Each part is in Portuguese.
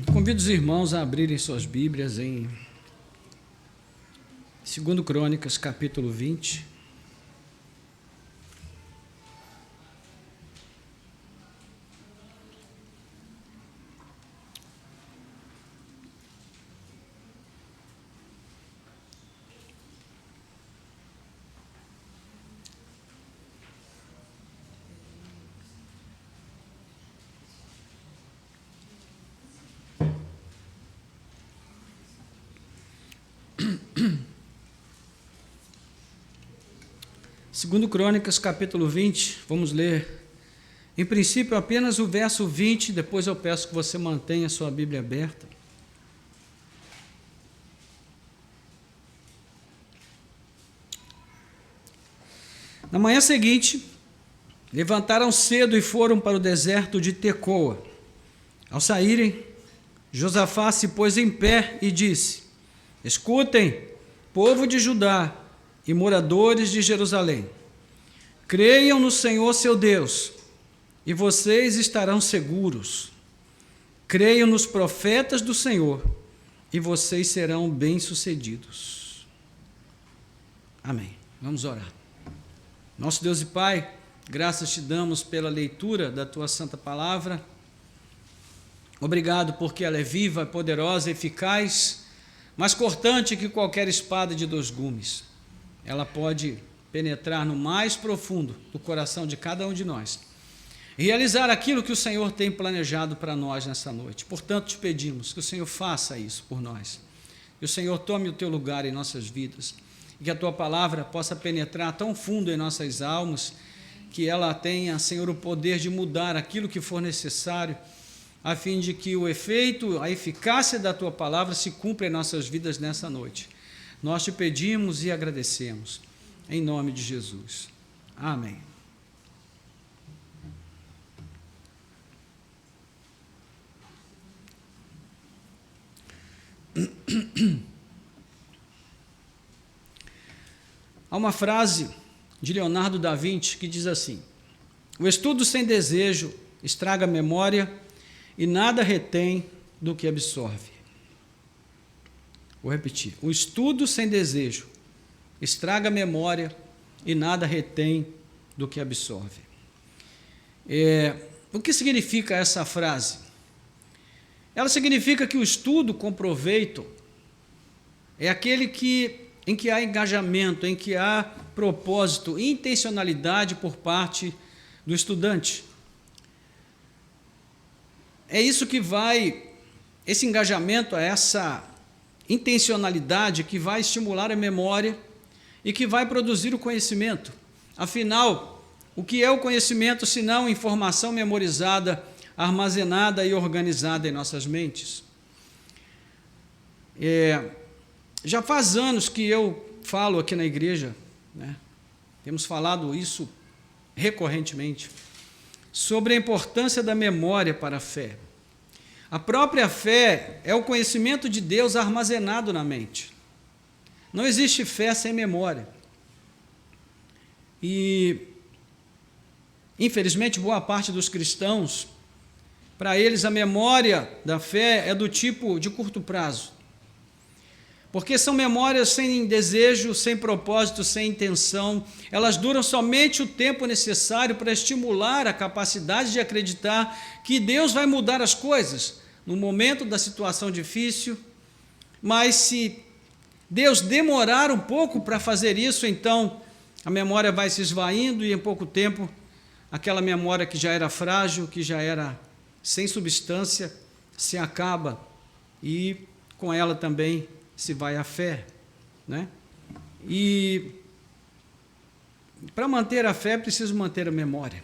Convido os irmãos a abrirem suas Bíblias em 2 Crônicas, capítulo 20. Segundo Crônicas, capítulo 20, vamos ler, em princípio, apenas o verso 20, depois eu peço que você mantenha a sua Bíblia aberta. Na manhã seguinte, levantaram cedo e foram para o deserto de Tecoa. Ao saírem, Josafá se pôs em pé e disse: Escutem, povo de Judá e moradores de Jerusalém, creiam no Senhor seu Deus, e vocês estarão seguros. Creiam nos profetas do Senhor, e vocês serão bem-sucedidos. Amém. Vamos orar. Nosso Deus e Pai, graças te damos pela leitura da tua santa palavra. Obrigado porque ela é viva, poderosa, eficaz, mais cortante que qualquer espada de 2 gumes. Ela pode penetrar no mais profundo do coração de cada um de nós e realizar aquilo que o Senhor tem planejado para nós nessa noite. Portanto, te pedimos que o Senhor faça isso por nós, que o Senhor tome o teu lugar em nossas vidas e que a tua palavra possa penetrar tão fundo em nossas almas que ela tenha, Senhor, o poder de mudar aquilo que for necessário, a fim de que o efeito, a eficácia da tua palavra se cumpra em nossas vidas nessa noite. Nós te pedimos e agradecemos, em nome de Jesus. Amém. Há uma frase de Leonardo da Vinci que diz assim: o estudo sem desejo estraga a memória e nada retém do que absorve. Vou repetir. O estudo sem desejo estraga a memória e nada retém do que absorve. O que significa essa frase? Ela significa que o estudo com proveito é aquele em que há engajamento, em que há propósito, intencionalidade por parte do estudante. É isso que esse engajamento, essa intencionalidade que vai estimular a memória e que vai produzir o conhecimento. Afinal, o que é o conhecimento senão informação memorizada, armazenada e organizada em nossas mentes? Já faz anos que eu falo aqui na igreja, né? Temos falado isso recorrentemente, sobre a importância da memória para a fé. A própria fé é o conhecimento de Deus armazenado na mente. Não existe fé sem memória. E, infelizmente, boa parte dos cristãos, para eles a memória da fé é do tipo de curto prazo. Porque são memórias sem desejo, sem propósito, sem intenção. Elas duram somente o tempo necessário para estimular a capacidade de acreditar que Deus vai mudar as coisas no momento da situação difícil. Mas se Deus demorar um pouco para fazer isso, então a memória vai se esvaindo e em pouco tempo aquela memória que já era frágil, que já era sem substância, se acaba e com ela também se vai a fé, né? E para manter a fé é preciso manter a memória.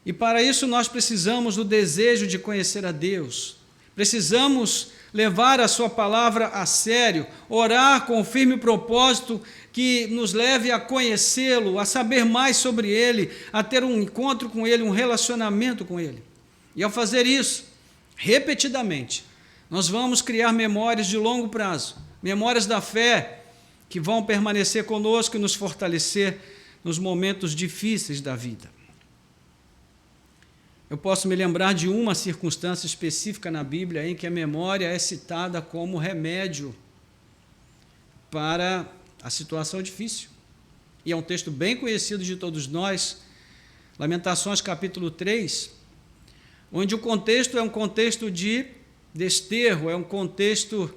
E para isso nós precisamos do desejo de conhecer a Deus. Precisamos levar a sua palavra a sério, orar com o firme propósito que nos leve a conhecê-lo, a saber mais sobre ele, a ter um encontro com ele, um relacionamento com ele. E ao fazer isso, repetidamente, nós vamos criar memórias de longo prazo, memórias da fé, que vão permanecer conosco e nos fortalecer nos momentos difíceis da vida. eu posso me lembrar de uma circunstância específica na Bíblia em que a memória é citada como remédio para a situação difícil. E é um texto bem conhecido de todos nós, Lamentações capítulo 3, onde o contexto é um contexto de desterro, é um contexto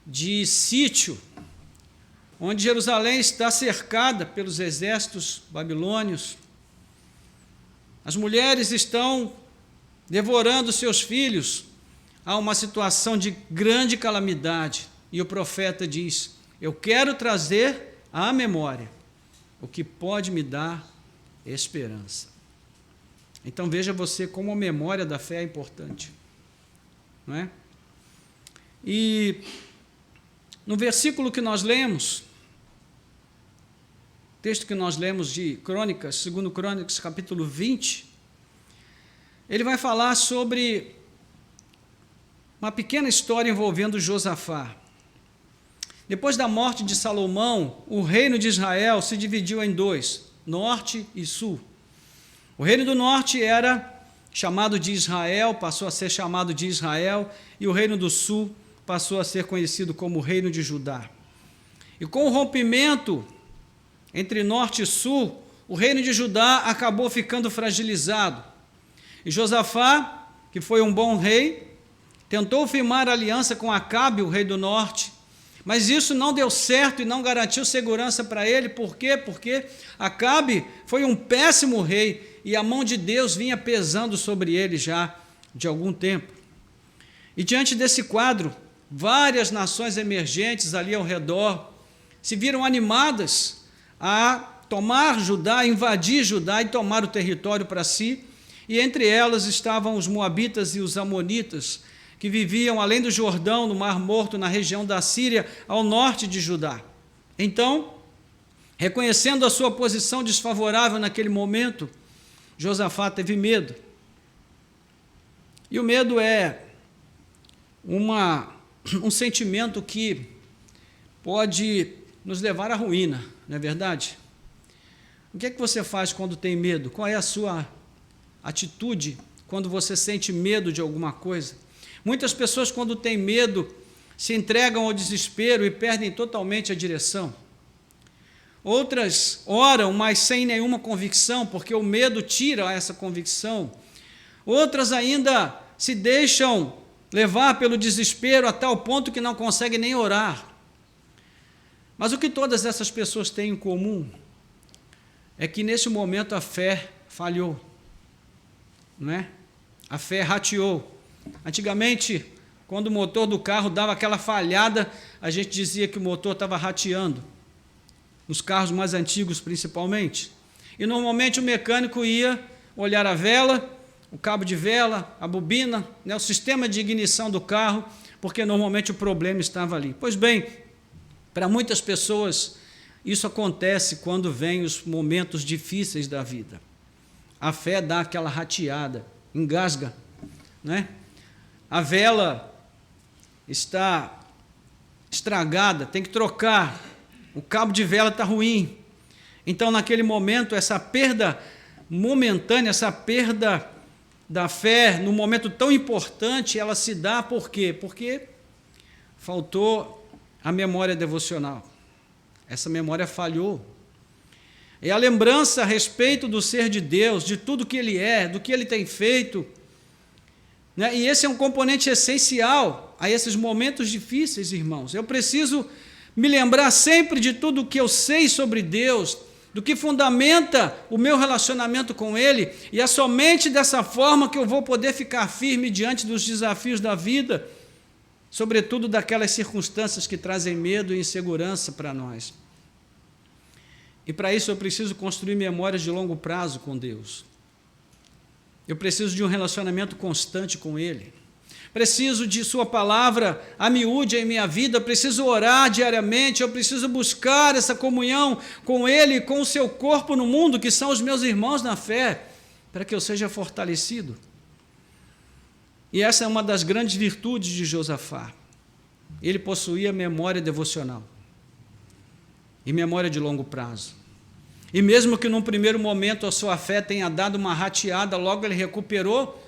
de sítio, onde Jerusalém está cercada pelos exércitos babilônios. As mulheres estão devorando seus filhos. Há uma situação de grande calamidade. E o profeta diz: eu quero trazer à memória o que pode me dar esperança. Então veja você como a memória da fé é importante, não é? E no versículo que nós lemos, texto que nós lemos de Crônicas, 2 Crônicas, capítulo 20, ele vai falar sobre uma pequena história envolvendo Josafá. Depois da morte de Salomão, o reino de Israel se dividiu em dois, norte e sul. O reino do norte era chamado de Israel, passou a ser chamado de Israel, e o reino do sul passou a ser conhecido como o reino de Judá. E com o rompimento entre norte e sul, o reino de Judá acabou ficando fragilizado. E Josafá, que foi um bom rei, tentou firmar aliança com Acabe, o rei do norte, mas isso não deu certo e não garantiu segurança para ele. Por quê? Porque Acabe foi um péssimo rei e a mão de Deus vinha pesando sobre ele já de algum tempo. E diante desse quadro, várias nações emergentes ali ao redor se viram animadas a tomar Judá, invadir Judá e tomar o território para si, e entre elas estavam os moabitas e os amonitas, que viviam além do Jordão, no Mar Morto, na região da Síria, ao norte de Judá. Então, reconhecendo a sua posição desfavorável naquele momento, Josafá teve medo. E o medo é um sentimento que pode nos levar à ruína, não é verdade? O que é que você faz quando tem medo? Qual é a sua atitude quando você sente medo de alguma coisa? Muitas pessoas, quando têm medo, se entregam ao desespero e perdem totalmente a direção. Outras oram, mas sem nenhuma convicção, porque o medo tira essa convicção. Outras ainda se deixam levar pelo desespero a tal ponto que não conseguem nem orar. Mas o que todas essas pessoas têm em comum é que nesse momento a fé falhou, não é? A fé rateou. Antigamente, quando o motor do carro dava aquela falhada, a gente dizia que o motor estava rateando, nos carros mais antigos principalmente. E normalmente o mecânico ia olhar a vela, o cabo de vela, a bobina, né, o sistema de ignição do carro, porque normalmente o problema estava ali. Pois bem, para muitas pessoas, isso acontece quando vêm os momentos difíceis da vida. A fé dá aquela rateada, engasga, né? A vela está estragada, tem que trocar, o cabo de vela está ruim. Então, naquele momento, essa perda momentânea, essa perda da fé, num momento tão importante, ela se dá por quê? Porque faltou a memória devocional. Essa memória falhou. É a lembrança a respeito do ser de Deus, de tudo que Ele é, do que Ele tem feito, né? E esse é um componente essencial a esses momentos difíceis, irmãos. Eu preciso me lembrar sempre de tudo o que eu sei sobre Deus, do que fundamenta o meu relacionamento com Ele, e é somente dessa forma que eu vou poder ficar firme diante dos desafios da vida, sobretudo daquelas circunstâncias que trazem medo e insegurança para nós. E para isso eu preciso construir memórias de longo prazo com Deus. Eu preciso de um relacionamento constante com Ele. Preciso de Sua palavra a miúde em minha vida, eu preciso orar diariamente, eu preciso buscar essa comunhão com Ele e com o Seu corpo no mundo, que são os meus irmãos na fé, para que eu seja fortalecido. E essa é uma das grandes virtudes de Josafá. Ele possuía memória devocional e memória de longo prazo. E mesmo que num primeiro momento a sua fé tenha dado uma rateada, logo ele recuperou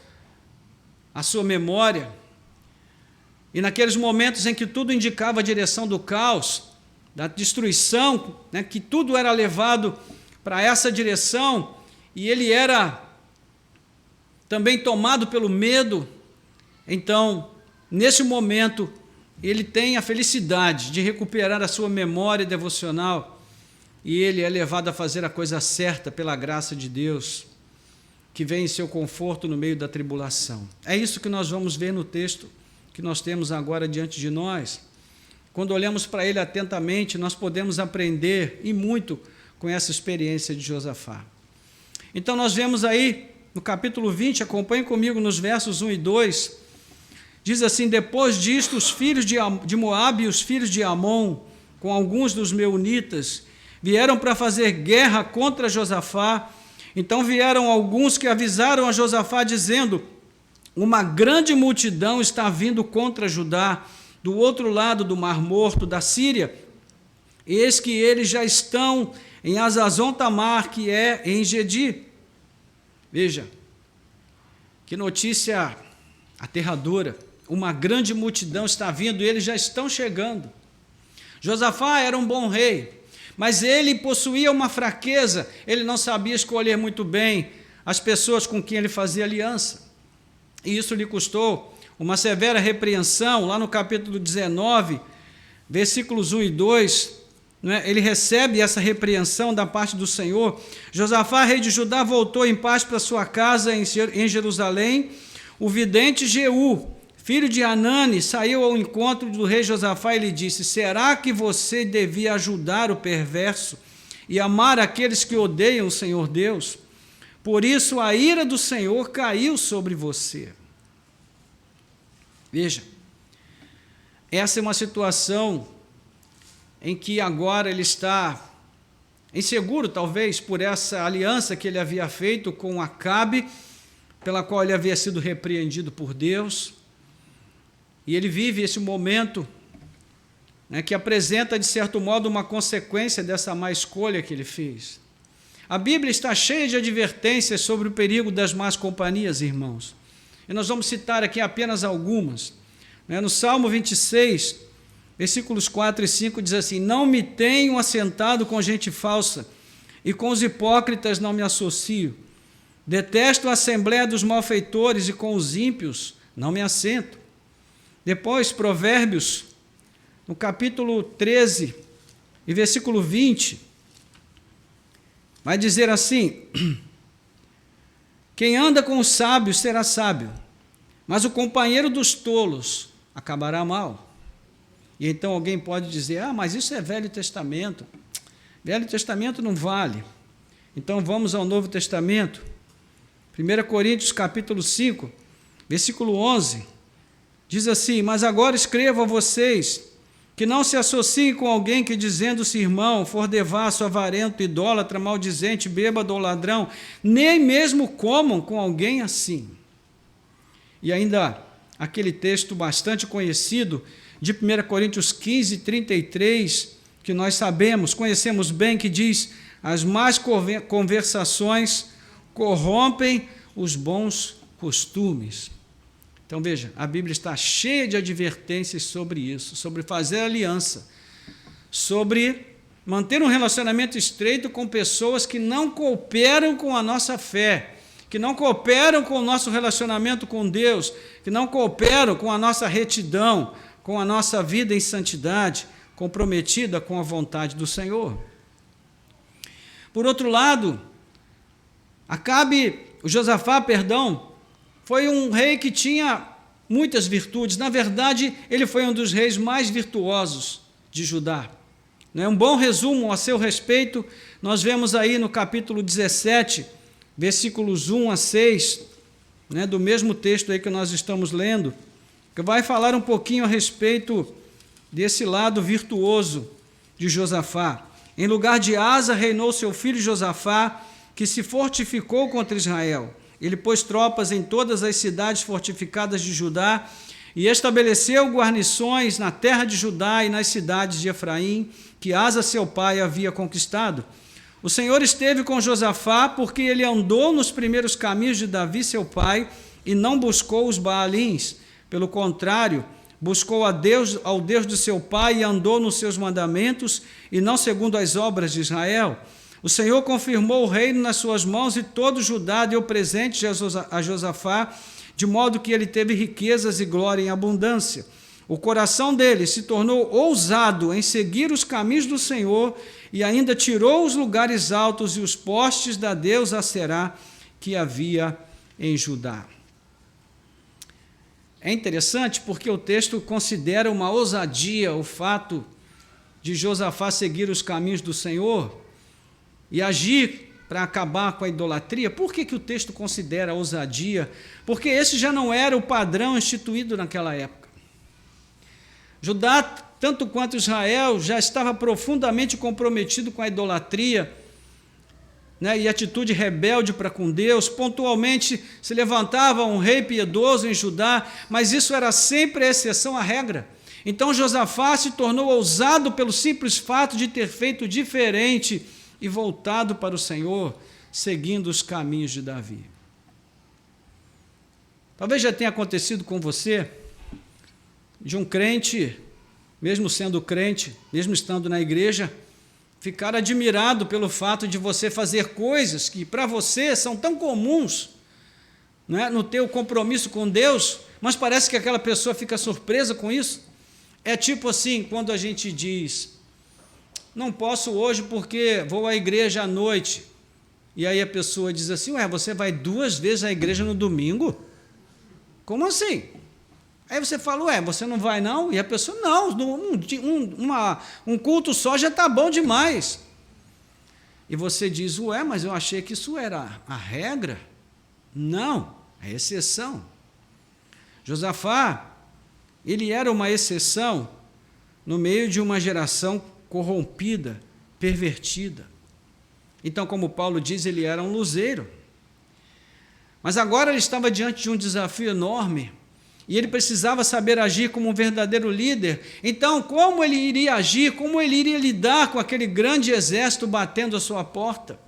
a sua memória. E naqueles momentos em que tudo indicava a direção do caos, da destruição, né, que tudo era levado para essa direção, e ele era também tomado pelo medo, então, nesse momento, ele tem a felicidade de recuperar a sua memória devocional, e ele é levado a fazer a coisa certa pela graça de Deus, que vem em seu conforto no meio da tribulação. É isso que nós vamos ver no texto que nós temos agora diante de nós. Quando olhamos para ele atentamente, nós podemos aprender, e muito, com essa experiência de Josafá. Então nós vemos aí, no capítulo 20, acompanhe comigo nos versos 1 e 2, diz assim: depois disto, os filhos de Moabe e os filhos de Amon, com alguns dos meunitas, vieram para fazer guerra contra Josafá. Então vieram alguns que avisaram a Josafá, dizendo: uma grande multidão está vindo contra Judá, do outro lado do Mar Morto, da Síria. Eis que eles já estão em Hazazon Tamar, que é em Gedi. Veja, que notícia aterradora. Uma grande multidão está vindo e eles já estão chegando. Josafá era um bom rei, mas ele possuía uma fraqueza, ele não sabia escolher muito bem as pessoas com quem ele fazia aliança. E isso lhe custou uma severa repreensão. Lá no capítulo 19, versículos 1 e 2, ele recebe essa repreensão da parte do Senhor. Josafá, rei de Judá, voltou em paz para sua casa em Jerusalém. O vidente Jeú, filho de Hanani, saiu ao encontro do rei Josafá e lhe disse: será que você devia ajudar o perverso e amar aqueles que odeiam o Senhor Deus? Por isso a ira do Senhor caiu sobre você. Veja, essa é uma situação em que agora ele está inseguro, talvez, por essa aliança que ele havia feito com Acabe, pela qual ele havia sido repreendido por Deus. E ele vive esse momento, né, que apresenta, de certo modo, uma consequência dessa má escolha que ele fez. A Bíblia está cheia de advertências sobre o perigo das más companhias, irmãos. E nós vamos citar aqui apenas algumas. No Salmo 26, versículos 4 e 5, diz assim: não me tenho assentado com gente falsa, e com os hipócritas não me associo. Detesto a assembléia dos malfeitores, e com os ímpios não me assento. Depois, Provérbios, no capítulo 13, e versículo 20, vai dizer assim: quem anda com os sábios será sábio, mas o companheiro dos tolos acabará mal. E então alguém pode dizer: mas isso é Velho Testamento. Velho Testamento não vale. Então vamos ao Novo Testamento. 1 Coríntios capítulo 5, versículo 11, diz assim: mas agora escrevo a vocês que não se associem com alguém que, dizendo-se irmão, for devasso, avarento, idólatra, maldizente, bêbado ou ladrão, nem mesmo comam com alguém assim. E ainda aquele texto bastante conhecido de 1 Coríntios 15, 33, que nós sabemos, conhecemos bem, que diz: as más conversações corrompem os bons costumes. Então veja, a Bíblia está cheia de advertências sobre isso, sobre fazer aliança, sobre manter um relacionamento estreito com pessoas que não cooperam com a nossa fé, que não cooperam com o nosso relacionamento com Deus, que não cooperam com a nossa retidão, com a nossa vida em santidade, comprometida com a vontade do Senhor. Por outro lado, Josafá, foi um rei que tinha muitas virtudes. Na verdade, ele foi um dos reis mais virtuosos de Judá. Um bom resumo a seu respeito, nós vemos aí no capítulo 17, versículos 1 a 6, do mesmo texto aí que nós estamos lendo, que vai falar um pouquinho a respeito desse lado virtuoso de Josafá. Em lugar de Asa, reinou seu filho Josafá, que se fortificou contra Israel. Ele pôs tropas em todas as cidades fortificadas de Judá e estabeleceu guarnições na terra de Judá e nas cidades de Efraim, que Asa, seu pai, havia conquistado. O Senhor esteve com Josafá porque ele andou nos primeiros caminhos de Davi, seu pai, e não buscou os Baalins. Pelo contrário, buscou ao Deus de seu pai e andou nos seus mandamentos e não segundo as obras de Israel. O Senhor confirmou o reino nas suas mãos e todo Judá deu presente a Josafá, de modo que ele teve riquezas e glória em abundância. O coração dele se tornou ousado em seguir os caminhos do Senhor e ainda tirou os lugares altos e os postes da deusa Aserá que havia em Judá. É interessante porque o texto considera uma ousadia o fato de Josafá seguir os caminhos do Senhor e agir para acabar com a idolatria. Por que o texto considera ousadia? Porque esse já não era o padrão instituído naquela época. Judá, tanto quanto Israel, já estava profundamente comprometido com a idolatria, né, e atitude rebelde para com Deus. Pontualmente se levantava um rei piedoso em Judá, mas isso era sempre a exceção à regra. Então Josafá se tornou ousado pelo simples fato de ter feito diferente e voltado para o Senhor, seguindo os caminhos de Davi. Talvez já tenha acontecido com você, de um crente, mesmo sendo crente, mesmo estando na igreja, ficar admirado pelo fato de você fazer coisas que para você são tão comuns, né, no teu compromisso com Deus, mas parece que aquela pessoa fica surpresa com isso. É tipo assim, quando a gente diz, não posso hoje porque vou à igreja à noite, e aí a pessoa diz assim, você vai 2 vezes à igreja no domingo? Como assim? Aí você fala, você não vai não? E a pessoa, não, um culto só já está bom demais. E você diz, mas eu achei que isso era a regra. Não, é exceção. Josafá, ele era uma exceção no meio de uma geração corrompida, pervertida. Então, como Paulo diz, ele era um luzeiro. Mas agora ele estava diante de um desafio enorme, e ele precisava saber agir como um verdadeiro líder. Então, como ele iria agir, como ele iria lidar com aquele grande exército batendo à sua porta?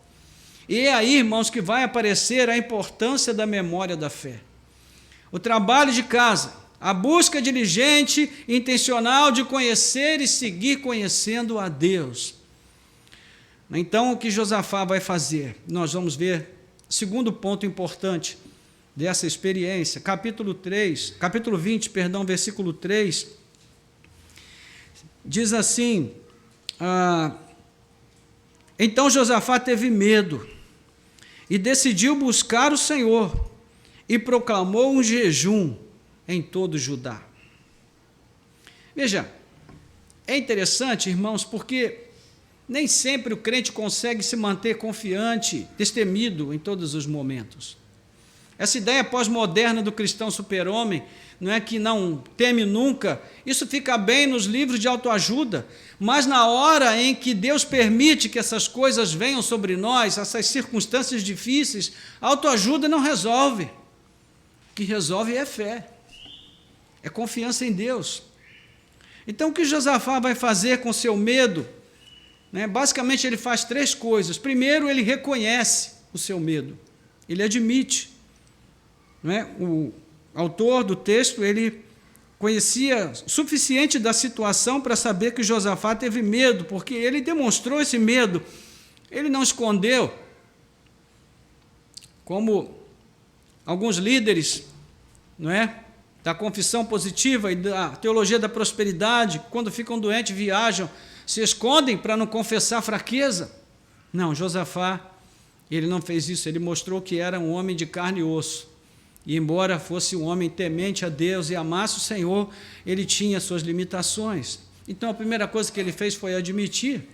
E é aí, irmãos, que vai aparecer a importância da memória da fé. O trabalho de casa, a busca diligente e intencional de conhecer e seguir conhecendo a Deus. Então, o que Josafá vai fazer? Nós vamos ver, segundo ponto importante dessa experiência, capítulo 20, versículo 3, diz assim, então Josafá teve medo e decidiu buscar o Senhor e proclamou um jejum em todo Judá. Veja, é interessante, irmãos, porque nem sempre o crente consegue se manter confiante, destemido em todos os momentos. Essa ideia pós-moderna do cristão super-homem, não é que não teme nunca, isso fica bem nos livros de autoajuda, mas na hora em que Deus permite que essas coisas venham sobre nós, essas circunstâncias difíceis, a autoajuda não resolve. O que resolve é fé, é confiança em Deus. Então, o que Josafá vai fazer com seu medo? Basicamente, ele faz 3 coisas. Primeiro, ele reconhece o seu medo, ele admite. O autor do texto, ele conhecia o suficiente da situação para saber que Josafá teve medo, porque ele demonstrou esse medo, ele não escondeu, como alguns líderes, da confissão positiva e da teologia da prosperidade, quando ficam doentes, viajam, se escondem para não confessar fraqueza. Não, Josafá, ele não fez isso, ele mostrou que era um homem de carne e osso. E embora fosse um homem temente a Deus e amasse o Senhor, ele tinha suas limitações. Então, a primeira coisa que ele fez foi admitir.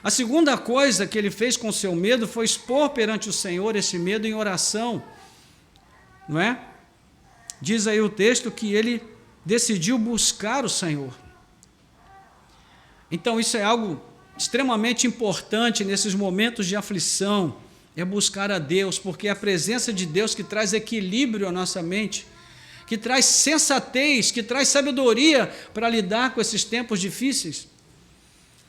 A segunda coisa que ele fez com o seu medo foi expor perante o Senhor esse medo em oração. Diz aí o texto que ele decidiu buscar o Senhor. Então, isso é algo extremamente importante nesses momentos de aflição, é buscar a Deus, porque é a presença de Deus que traz equilíbrio à nossa mente, que traz sensatez, que traz sabedoria para lidar com esses tempos difíceis.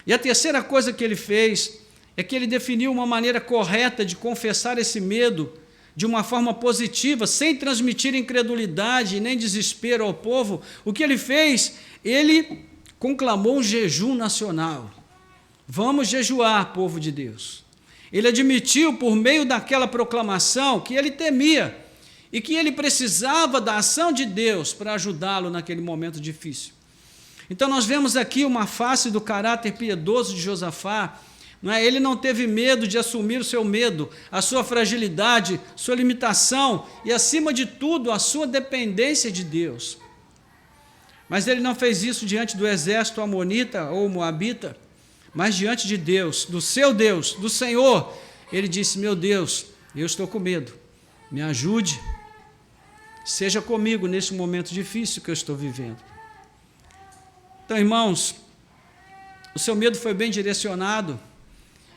E a terceira coisa que ele fez, é que ele definiu uma maneira correta de confessar esse medo de uma forma positiva, sem transmitir incredulidade nem desespero ao povo. O que ele fez? Ele conclamou um jejum nacional. Vamos jejuar, povo de Deus. Ele admitiu, por meio daquela proclamação, que ele temia e que ele precisava da ação de Deus para ajudá-lo naquele momento difícil. Então nós vemos aqui uma face do caráter piedoso de Josafá. Ele não teve medo de assumir o seu medo, a sua fragilidade, sua limitação e, acima de tudo, a sua dependência de Deus. Mas ele não fez isso diante do exército amonita ou moabita, mas diante de Deus, do seu Deus, do Senhor. Ele disse: meu Deus, eu estou com medo, me ajude, seja comigo nesse momento difícil que eu estou vivendo. Então, irmãos, o seu medo foi bem direcionado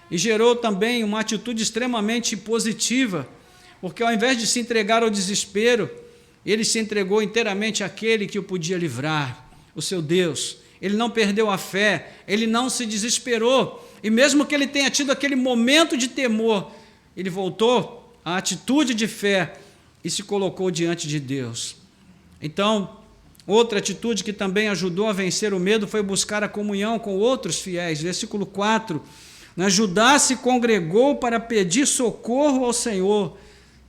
e gerou também uma atitude extremamente positiva, porque ao invés de se entregar ao desespero, ele se entregou inteiramente àquele que o podia livrar, o seu Deus. Ele não perdeu a fé, ele não se desesperou, e mesmo que ele tenha tido aquele momento de temor, ele voltou à atitude de fé e se colocou diante de Deus. Então, outra atitude que também ajudou a vencer o medo foi buscar a comunhão com outros fiéis. Versículo 4, Judá se congregou para pedir socorro ao Senhor.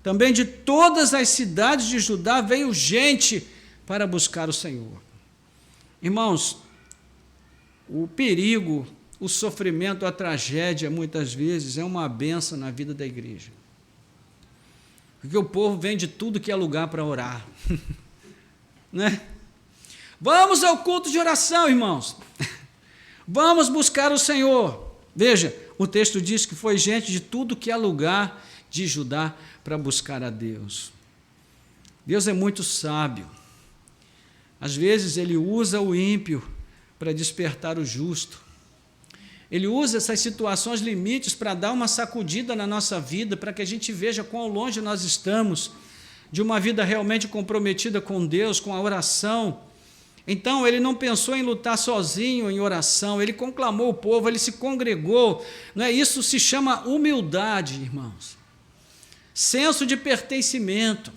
Também de todas as cidades de Judá veio gente para buscar o Senhor. Irmãos, o perigo, o sofrimento, a tragédia, muitas vezes, é uma bênção na vida da igreja. Porque o povo vem de tudo que é lugar para orar. Né? Vamos ao culto de oração, irmãos. Vamos buscar o Senhor. Veja, o texto diz que foi gente de tudo que é lugar de Judá para buscar a Deus. Deus é muito sábio. Às vezes ele usa o ímpio para despertar o justo. Ele usa essas situações limites para dar uma sacudida na nossa vida, para que a gente veja quão longe nós estamos de uma vida realmente comprometida com Deus, com a oração. Então, ele não pensou em lutar sozinho em oração, ele conclamou o povo, ele se congregou. Isso se chama humildade, irmãos. Senso de pertencimento.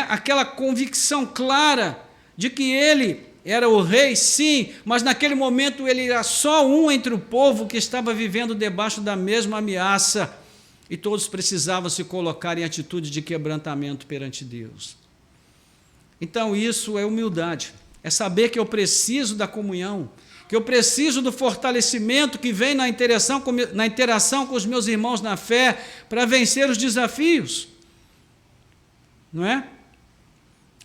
Aquela convicção clara de que ele era o rei, sim, mas naquele momento ele era só um entre o povo que estava vivendo debaixo da mesma ameaça, e todos precisavam se colocar em atitude de quebrantamento perante Deus. Então isso é humildade, é saber que eu preciso da comunhão, que eu preciso do fortalecimento que vem na interação com os meus irmãos na fé para vencer os desafios. Não é?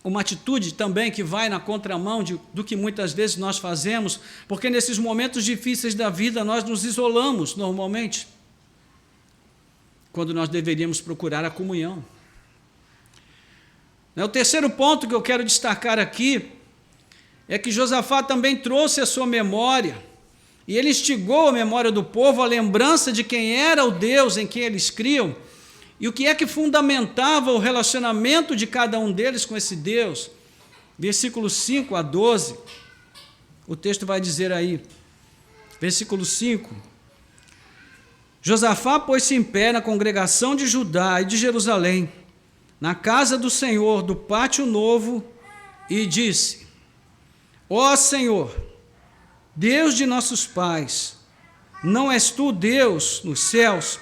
Uma atitude também que vai na contramão do que muitas vezes nós fazemos, porque nesses momentos difíceis da vida nós nos isolamos normalmente, quando nós deveríamos procurar a comunhão. O terceiro ponto que eu quero destacar aqui é que Josafá também trouxe a sua memória, e ele instigou a memória do povo, a lembrança de quem era o Deus em quem eles criam, e o que é que fundamentava o relacionamento de cada um deles com esse Deus. Versículos 5 a 12, o texto vai dizer aí, versículo 5, Josafá pôs-se em pé na congregação de Judá e de Jerusalém, na casa do Senhor, do pátio novo, e disse: Ó Senhor, Deus de nossos pais, não és tu Deus nos céus?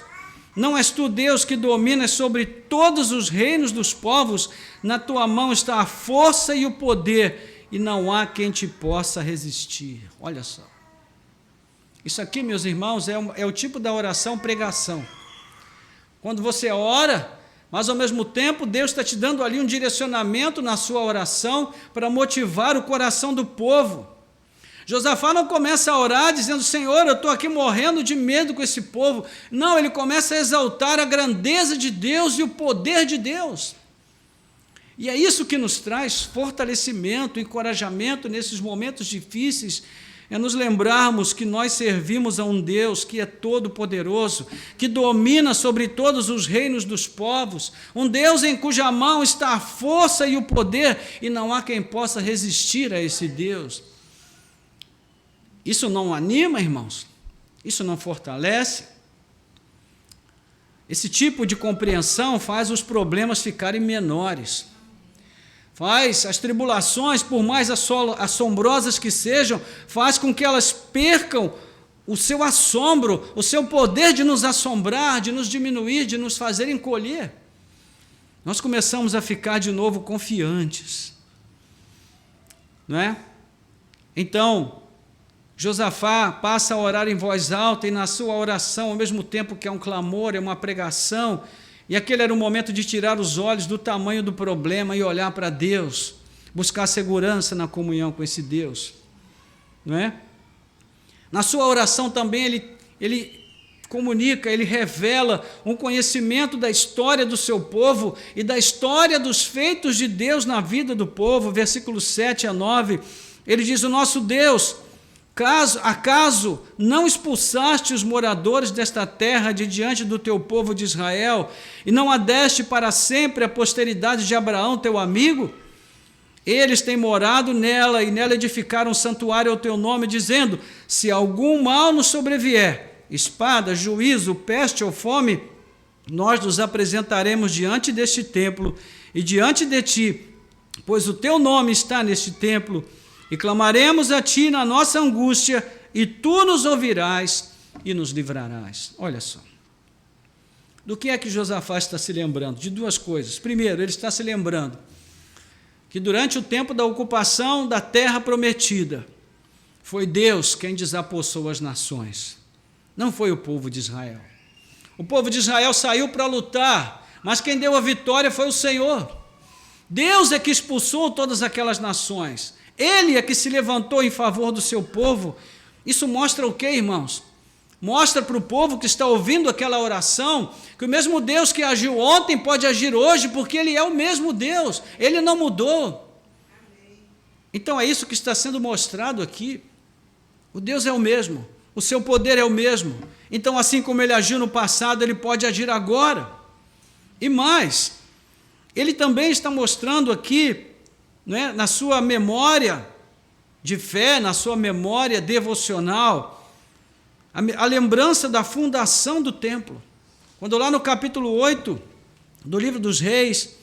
Não és tu Deus que dominas sobre todos os reinos dos povos? Na tua mão está a força e o poder, e não há quem te possa resistir. Olha só. Isso aqui, meus irmãos, é o tipo da oração pregação. Quando você ora, mas ao mesmo tempo Deus está te dando ali um direcionamento na sua oração para motivar o coração do povo. Josafá não começa a orar dizendo: Senhor, eu estou aqui morrendo de medo com esse povo. Não, ele começa a exaltar a grandeza de Deus e o poder de Deus. E é isso que nos traz fortalecimento, encorajamento nesses momentos difíceis, é nos lembrarmos que nós servimos a um Deus que é todo-poderoso, que domina sobre todos os reinos dos povos, um Deus em cuja mão está a força e o poder, e não há quem possa resistir a esse Deus. Isso não anima, irmãos? Isso não fortalece? Esse tipo de compreensão faz os problemas ficarem menores. Faz as tribulações, por mais assombrosas que sejam, faz com que elas percam o seu assombro, o seu poder de nos assombrar, de nos diminuir, de nos fazer encolher. Nós começamos a ficar de novo confiantes, não é? Então, Josafá passa a orar em voz alta, e na sua oração, ao mesmo tempo que é um clamor, é uma pregação, e aquele era o momento de tirar os olhos do tamanho do problema e olhar para Deus, buscar segurança na comunhão com esse Deus, não é? Na sua oração também ele comunica, ele revela um conhecimento da história do seu povo e da história dos feitos de Deus na vida do povo. Versículos 7 a 9, ele diz: o nosso Deus, acaso não expulsaste os moradores desta terra de diante do teu povo de Israel, e não a deste para sempre a posteridade de Abraão, teu amigo? Eles têm morado nela, e nela edificaram um santuário ao teu nome, dizendo: se algum mal nos sobrevier, espada, juízo, peste ou fome, nós nos apresentaremos diante deste templo e diante de ti, pois o teu nome está neste templo, e clamaremos a ti na nossa angústia, e tu nos ouvirás e nos livrarás. Olha só. Do que é que Josafá está se lembrando? De duas coisas. Primeiro, ele está se lembrando que durante o tempo da ocupação da terra prometida, foi Deus quem desapossou as nações, não foi o povo de Israel. O povo de Israel saiu para lutar, mas quem deu a vitória foi o Senhor. Deus é que expulsou todas aquelas nações, Ele é que se levantou em favor do seu povo. Isso mostra o quê, irmãos? Mostra para o povo que está ouvindo aquela oração, que o mesmo Deus que agiu ontem pode agir hoje, porque Ele é o mesmo Deus, Ele não mudou. Então é isso que está sendo mostrado aqui. O Deus é o mesmo, o seu poder é o mesmo. Então, assim como Ele agiu no passado, Ele pode agir agora. E mais, Ele também está mostrando aqui, né, na sua memória de fé, na sua memória devocional, a lembrança da fundação do templo. Quando lá no capítulo 8 do livro dos Reis,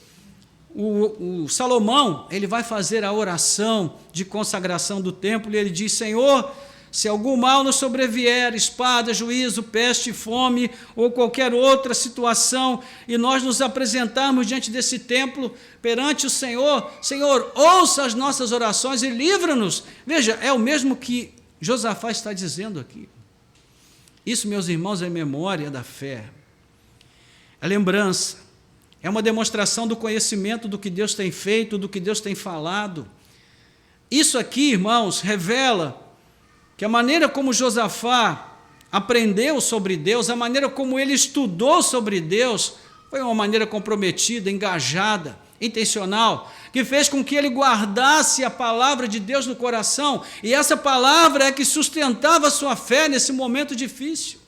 o Salomão, ele vai fazer a oração de consagração do templo, e ele diz: Senhor, se algum mal nos sobrevier, espada, juízo, peste, fome, ou qualquer outra situação, e nós nos apresentarmos diante desse templo, perante o Senhor, Senhor, ouça as nossas orações e livra-nos. Veja, é o mesmo que Josafá está dizendo aqui. Isso, meus irmãos, é memória da fé, é lembrança, é uma demonstração do conhecimento do que Deus tem feito, do que Deus tem falado. Isso aqui, irmãos, revela que a maneira como Josafá aprendeu sobre Deus, a maneira como ele estudou sobre Deus, foi uma maneira comprometida, engajada, intencional, que fez com que ele guardasse a palavra de Deus no coração, e essa palavra é que sustentava a sua fé nesse momento difícil.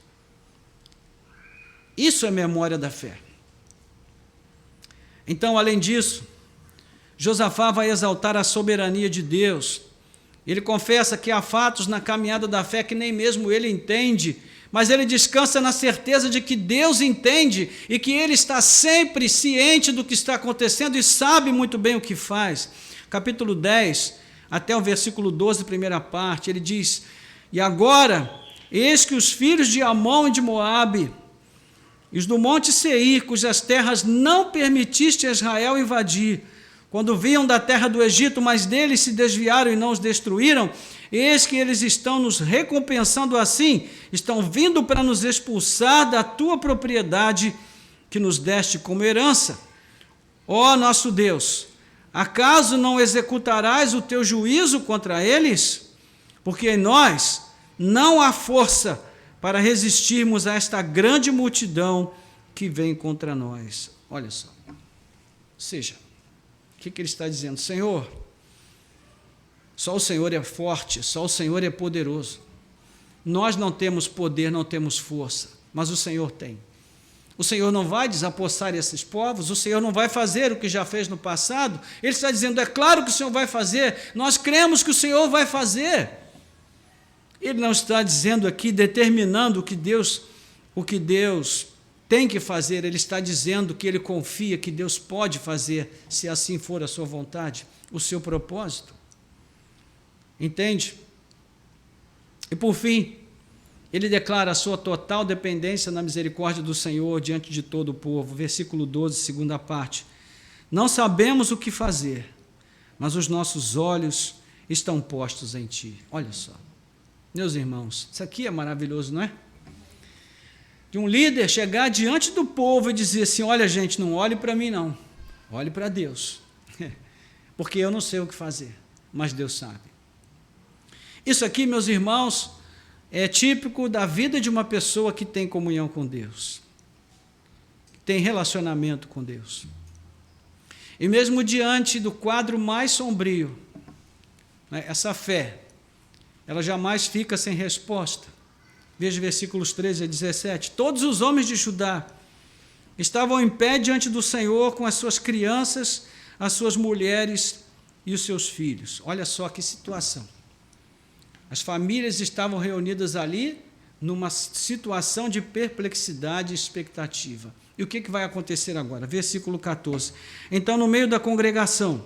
Isso é memória da fé. Então, além disso, Josafá vai exaltar a soberania de Deus. Ele confessa que há fatos na caminhada da fé que nem mesmo ele entende, mas ele descansa na certeza de que Deus entende e que Ele está sempre ciente do que está acontecendo e sabe muito bem o que faz. Capítulo 10, até o versículo 12, primeira parte, ele diz: E agora, eis que os filhos de Amon e de Moabe, e os do monte Seir, cujas terras não permitiste a Israel invadir, quando vinham da terra do Egito, mas deles se desviaram e não os destruíram, eis que eles estão nos recompensando assim, estão vindo para nos expulsar da tua propriedade que nos deste como herança. Ó nosso Deus, acaso não executarás o teu juízo contra eles? Porque em nós não há força para resistirmos a esta grande multidão que vem contra nós. Olha só. Ou seja, o que ele está dizendo? Senhor, só o Senhor é forte, só o Senhor é poderoso. Nós não temos poder, não temos força, mas o Senhor tem. O Senhor não vai desapossar esses povos, o Senhor não vai fazer o que já fez no passado. Ele está dizendo, é claro que o Senhor vai fazer, nós cremos que o Senhor vai fazer. Ele não está dizendo aqui, determinando o que Deus tem que fazer, ele está dizendo que ele confia que Deus pode fazer, se assim for a sua vontade, o seu propósito. Entende? E por fim, ele declara a sua total dependência na misericórdia do Senhor diante de todo o povo. Versículo 12, segunda parte. Não sabemos o que fazer, mas os nossos olhos estão postos em Ti. Olha só, meus irmãos, isso aqui é maravilhoso, não é? De um líder chegar diante do povo e dizer assim, olha gente, não olhe para mim não, olhe para Deus, porque eu não sei o que fazer, mas Deus sabe. Isso aqui, meus irmãos, é típico da vida de uma pessoa que tem comunhão com Deus, tem relacionamento com Deus. E mesmo diante do quadro mais sombrio, né, essa fé, ela jamais fica sem resposta. Veja versículos 13 a 17. Todos os homens de Judá estavam em pé diante do Senhor com as suas crianças, as suas mulheres e os seus filhos. Olha só que situação. As famílias estavam reunidas ali numa situação de perplexidade e expectativa. E o que vai acontecer agora? Versículo 14. Então, no meio da congregação,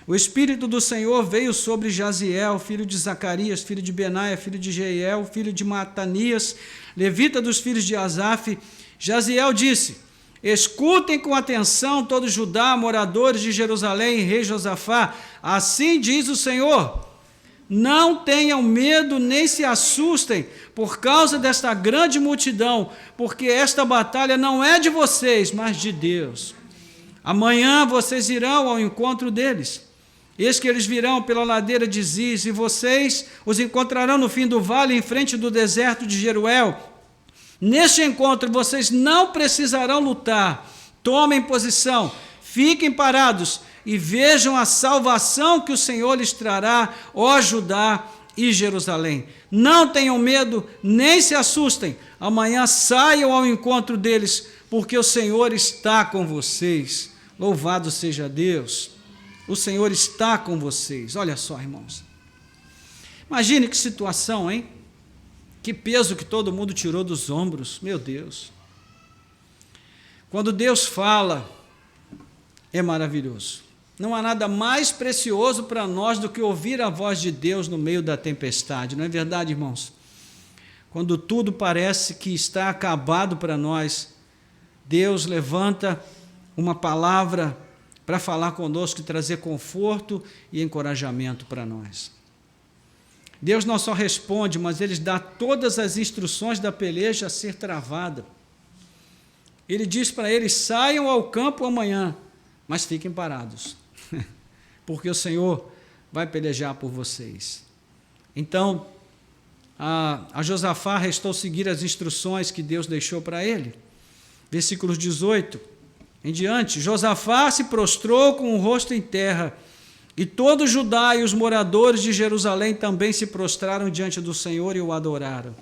o Espírito do Senhor veio sobre Jaziel, filho de Zacarias, filho de Benaia, filho de Jeiel, filho de Matanias, levita dos filhos de Asaf. Jaziel disse, escutem com atenção todo Judá, moradores de Jerusalém, rei Josafá, assim diz o Senhor, não tenham medo nem se assustem por causa desta grande multidão, porque esta batalha não é de vocês, mas de Deus. Amanhã vocês irão ao encontro deles. Eis que eles virão pela ladeira de Ziz, e vocês os encontrarão no fim do vale, em frente do deserto de Jeruel. Neste encontro vocês não precisarão lutar. Tomem posição, fiquem parados e vejam a salvação que o Senhor lhes trará, ó Judá e Jerusalém. Não tenham medo, nem se assustem. Amanhã saiam ao encontro deles, porque o Senhor está com vocês. Louvado seja Deus. O Senhor está com vocês. Olha só, irmãos. Imagine que situação, hein? Que peso que todo mundo tirou dos ombros. Meu Deus. Quando Deus fala, é maravilhoso. Não há nada mais precioso para nós do que ouvir a voz de Deus no meio da tempestade. Não é verdade, irmãos? Quando tudo parece que está acabado para nós, Deus levanta uma palavra para falar conosco e trazer conforto e encorajamento para nós. Deus não só responde, mas Ele dá todas as instruções da peleja a ser travada. Ele diz para eles, saiam ao campo amanhã, mas fiquem parados, porque o Senhor vai pelejar por vocês. Então, a Josafá restou seguir as instruções que Deus deixou para ele. Versículos 18 em diante, Josafá se prostrou com o rosto em terra, e todo Judá e os moradores de Jerusalém também se prostraram diante do Senhor e o adoraram.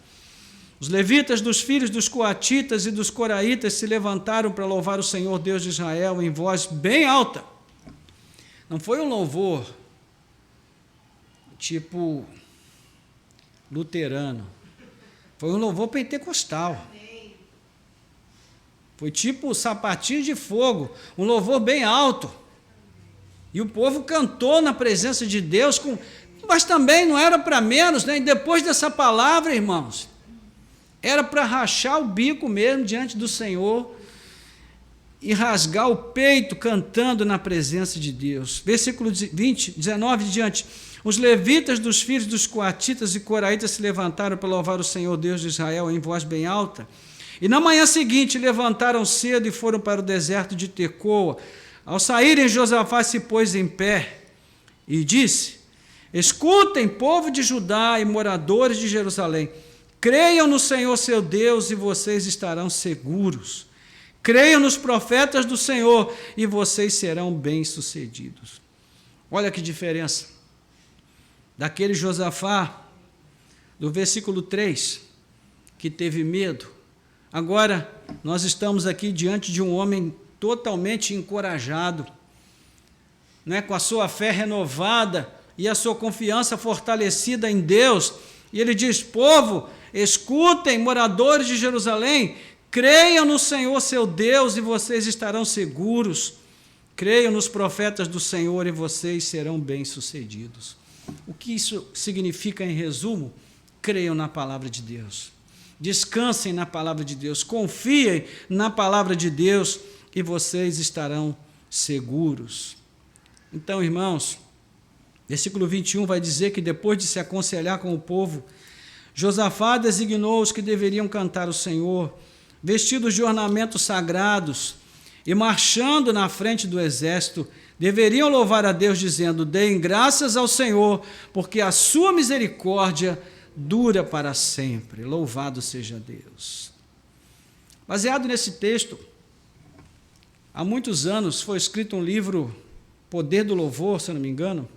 Os levitas dos filhos dos coatitas e dos coraitas se levantaram para louvar o Senhor Deus de Israel em voz bem alta. Não foi um louvor tipo luterano, foi um louvor pentecostal. Foi tipo sapatinho de fogo, um louvor bem alto. E o povo cantou na presença de Deus, mas também não era para menos, né? E depois dessa palavra, irmãos, era para rachar o bico mesmo diante do Senhor e rasgar o peito cantando na presença de Deus. Versículo 19 diante. Os levitas dos filhos dos coatitas e coraitas se levantaram para louvar o Senhor Deus de Israel em voz bem alta. E na manhã seguinte levantaram cedo e foram para o deserto de Tecoa. Ao saírem, Josafá se pôs em pé e disse, escutem, povo de Judá e moradores de Jerusalém, creiam no Senhor seu Deus e vocês estarão seguros. Creiam nos profetas do Senhor e vocês serão bem-sucedidos. Olha que diferença daquele Josafá, do versículo 3, que teve medo. Agora, nós estamos aqui diante de um homem totalmente encorajado, né, com a sua fé renovada e a sua confiança fortalecida em Deus, E ele diz: povo, escutem, moradores de Jerusalém, creiam no Senhor seu Deus e vocês estarão seguros. Creiam nos profetas do Senhor e vocês serão bem-sucedidos. O que isso significa em resumo? Creiam na palavra de Deus. Descansem na palavra de Deus. Confiem na palavra de Deus e vocês estarão seguros. Então, irmãos, versículo 21 vai dizer que depois de se aconselhar com o povo, Josafá designou os que deveriam cantar o Senhor, vestidos de ornamentos sagrados, e marchando na frente do exército, deveriam louvar a Deus, dizendo: deem graças ao Senhor, porque a sua misericórdia dura para sempre. Louvado seja Deus. Baseado nesse texto, há muitos anos foi escrito um livro, Poder do Louvor, se eu não me engano,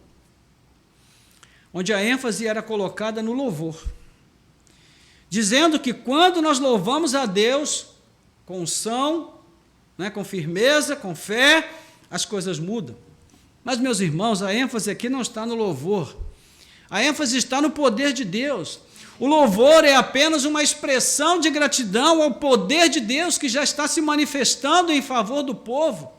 onde a ênfase era colocada no louvor, dizendo que quando nós louvamos a Deus com unção, com firmeza, com fé, as coisas mudam. Mas, meus irmãos, a ênfase aqui não está no louvor, a ênfase está no poder de Deus. O louvor é apenas uma expressão de gratidão ao poder de Deus que já está se manifestando em favor do povo.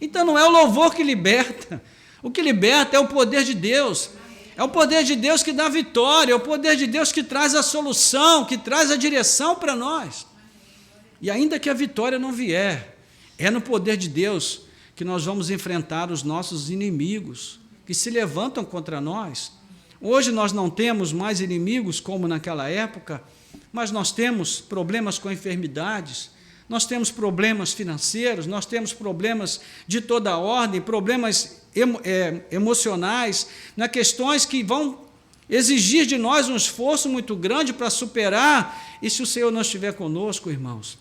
Então não é o louvor que liberta, o que liberta é o poder de Deus. É o poder de Deus que dá vitória, é o poder de Deus que traz a solução, que traz a direção para nós. E ainda que a vitória não vier, é no poder de Deus que nós vamos enfrentar os nossos inimigos, que se levantam contra nós. Hoje nós não temos mais inimigos como naquela época, mas nós temos problemas com enfermidades, nós temos problemas financeiros, nós temos problemas de toda ordem, problemas emocionais, questões que vão exigir de nós um esforço muito grande para superar, e se o Senhor não estiver conosco, irmãos,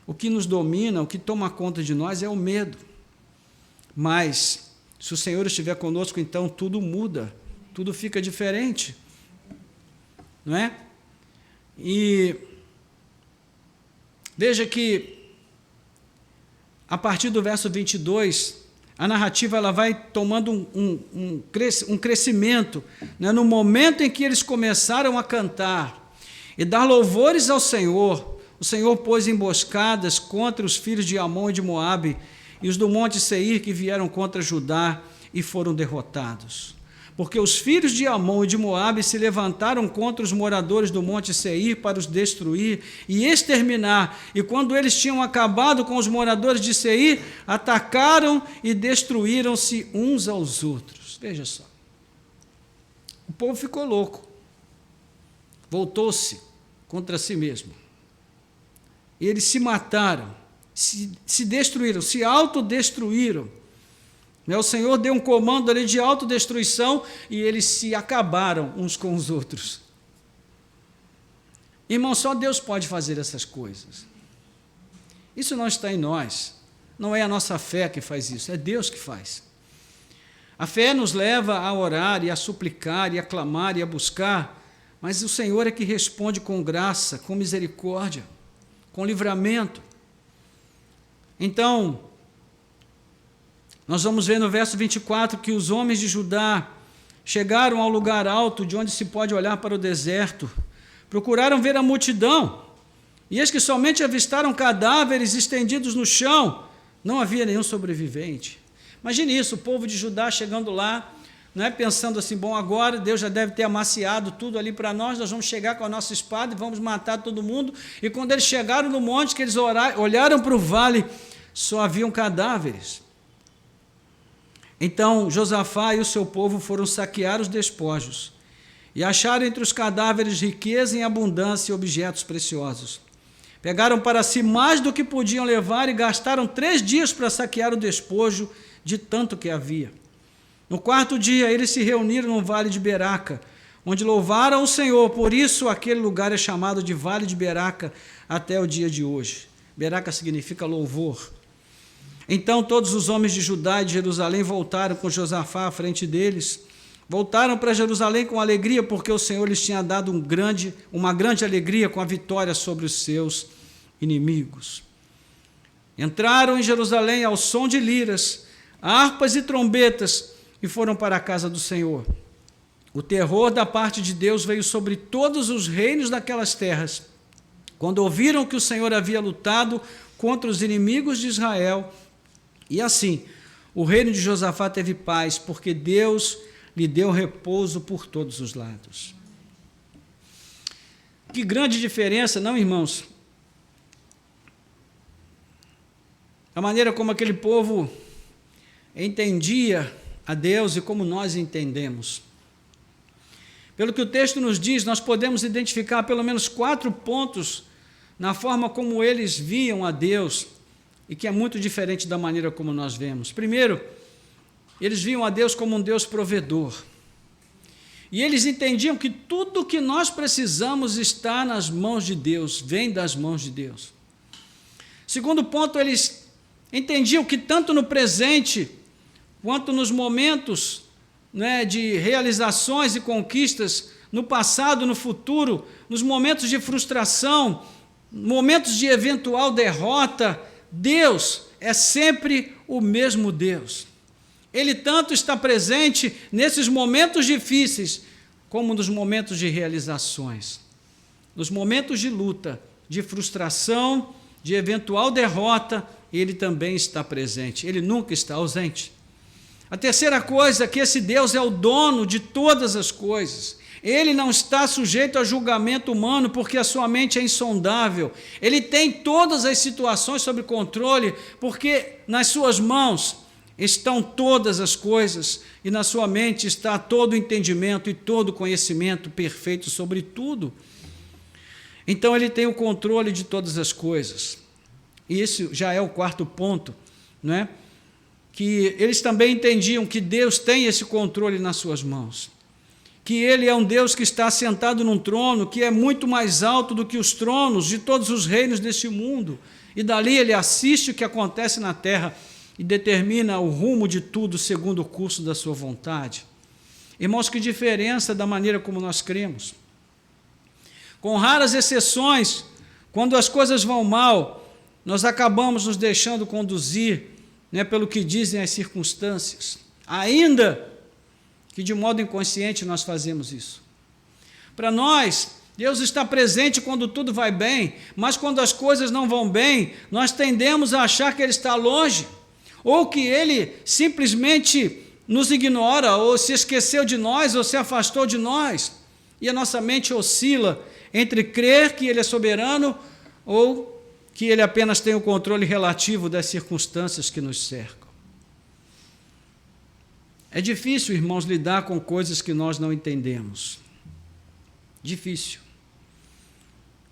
o que nos domina, o que toma conta de nós é o medo. Mas, se o Senhor estiver conosco, então tudo muda, tudo fica diferente, não é? E veja que, a partir do verso 22, a narrativa ela vai tomando um crescimento, no momento em que eles começaram a cantar e dar louvores ao Senhor. O Senhor pôs emboscadas contra os filhos de Amon e de Moabe e os do monte Seir que vieram contra Judá e foram derrotados. Porque os filhos de Amon e de Moabe se levantaram contra os moradores do monte Seir para os destruir e exterminar. E quando eles tinham acabado com os moradores de Seir, atacaram e destruíram-se uns aos outros. Veja só. O povo ficou louco. Voltou-se contra si mesmo. E eles se mataram, se destruíram, se autodestruíram. O Senhor deu um comando ali de autodestruição e eles se acabaram uns com os outros. Irmão, só Deus pode fazer essas coisas. Isso não está em nós. Não é a nossa fé que faz isso, é Deus que faz. A fé nos leva a orar e a suplicar e a clamar e a buscar, mas o Senhor é que responde com graça, com misericórdia, com livramento. Então, nós vamos ver no verso 24 que os homens de Judá chegaram ao lugar alto de onde se pode olhar para o deserto, procuraram ver a multidão, e eis que somente avistaram cadáveres estendidos no chão, não havia nenhum sobrevivente. Imagine isso, o povo de Judá chegando lá, pensando assim, bom, agora Deus já deve ter amaciado tudo ali para nós vamos chegar com a nossa espada e vamos matar todo mundo. E quando eles chegaram no monte, que eles olharam para o vale, só haviam cadáveres. Então Josafá e o seu povo foram saquear os despojos e acharam entre os cadáveres riqueza em abundância e objetos preciosos. Pegaram para si mais do que podiam levar e gastaram 3 dias para saquear o despojo de tanto que havia. No 4º dia, eles se reuniram no vale de Beraca, onde louvaram o Senhor, por isso aquele lugar é chamado de Vale de Beraca até o dia de hoje. Beraca significa louvor. Então todos os homens de Judá e de Jerusalém voltaram com Josafá à frente deles. Voltaram para Jerusalém com alegria, porque o Senhor lhes tinha dado uma grande alegria com a vitória sobre os seus inimigos. Entraram em Jerusalém ao som de liras, harpas e trombetas, e foram para a casa do Senhor. O terror da parte de Deus veio sobre todos os reinos daquelas terras, quando ouviram que o Senhor havia lutado contra os inimigos de Israel. E assim, o reino de Josafá teve paz, porque Deus lhe deu repouso por todos os lados. Que grande diferença, não, irmãos? A maneira como aquele povo entendia a Deus e como nós entendemos. Pelo que o texto nos diz, nós podemos identificar pelo menos 4 pontos na forma como eles viam a Deus, e que é muito diferente da maneira como nós vemos. Primeiro, eles viam a Deus como um Deus provedor. E eles entendiam que tudo o que nós precisamos está nas mãos de Deus, vem das mãos de Deus. Segundo ponto, eles entendiam que tanto no presente, quanto nos momentos, de realizações e conquistas, no passado, no futuro, nos momentos de frustração, momentos de eventual derrota, Deus é sempre o mesmo Deus. Ele tanto está presente nesses momentos difíceis, como nos momentos de realizações. Nos momentos de luta, de frustração, de eventual derrota, Ele também está presente, Ele nunca está ausente. A terceira coisa é que esse Deus é o dono de todas as coisas. Ele não está sujeito a julgamento humano, porque a sua mente é insondável. Ele tem todas as situações sob controle, porque nas suas mãos estão todas as coisas, e na sua mente está todo o entendimento e todo o conhecimento perfeito sobre tudo. Então ele tem o controle de todas as coisas. E esse já é o 4º ponto, não é? Que eles também entendiam que Deus tem esse controle nas suas mãos, que Ele é um Deus que está sentado num trono que é muito mais alto do que os tronos de todos os reinos deste mundo, e dali Ele assiste o que acontece na terra e determina o rumo de tudo segundo o curso da sua vontade. Irmãos, que diferença da maneira como nós cremos. Com raras exceções, quando as coisas vão mal, nós acabamos nos deixando conduzir pelo que dizem as circunstâncias, ainda que de modo inconsciente nós fazemos isso. Para nós, Deus está presente quando tudo vai bem, mas quando as coisas não vão bem, nós tendemos a achar que Ele está longe, ou que Ele simplesmente nos ignora, ou se esqueceu de nós, ou se afastou de nós, e a nossa mente oscila entre crer que Ele é soberano, ou que Ele apenas tem o controle relativo das circunstâncias que nos cercam. É difícil, irmãos, lidar com coisas que nós não entendemos. Difícil.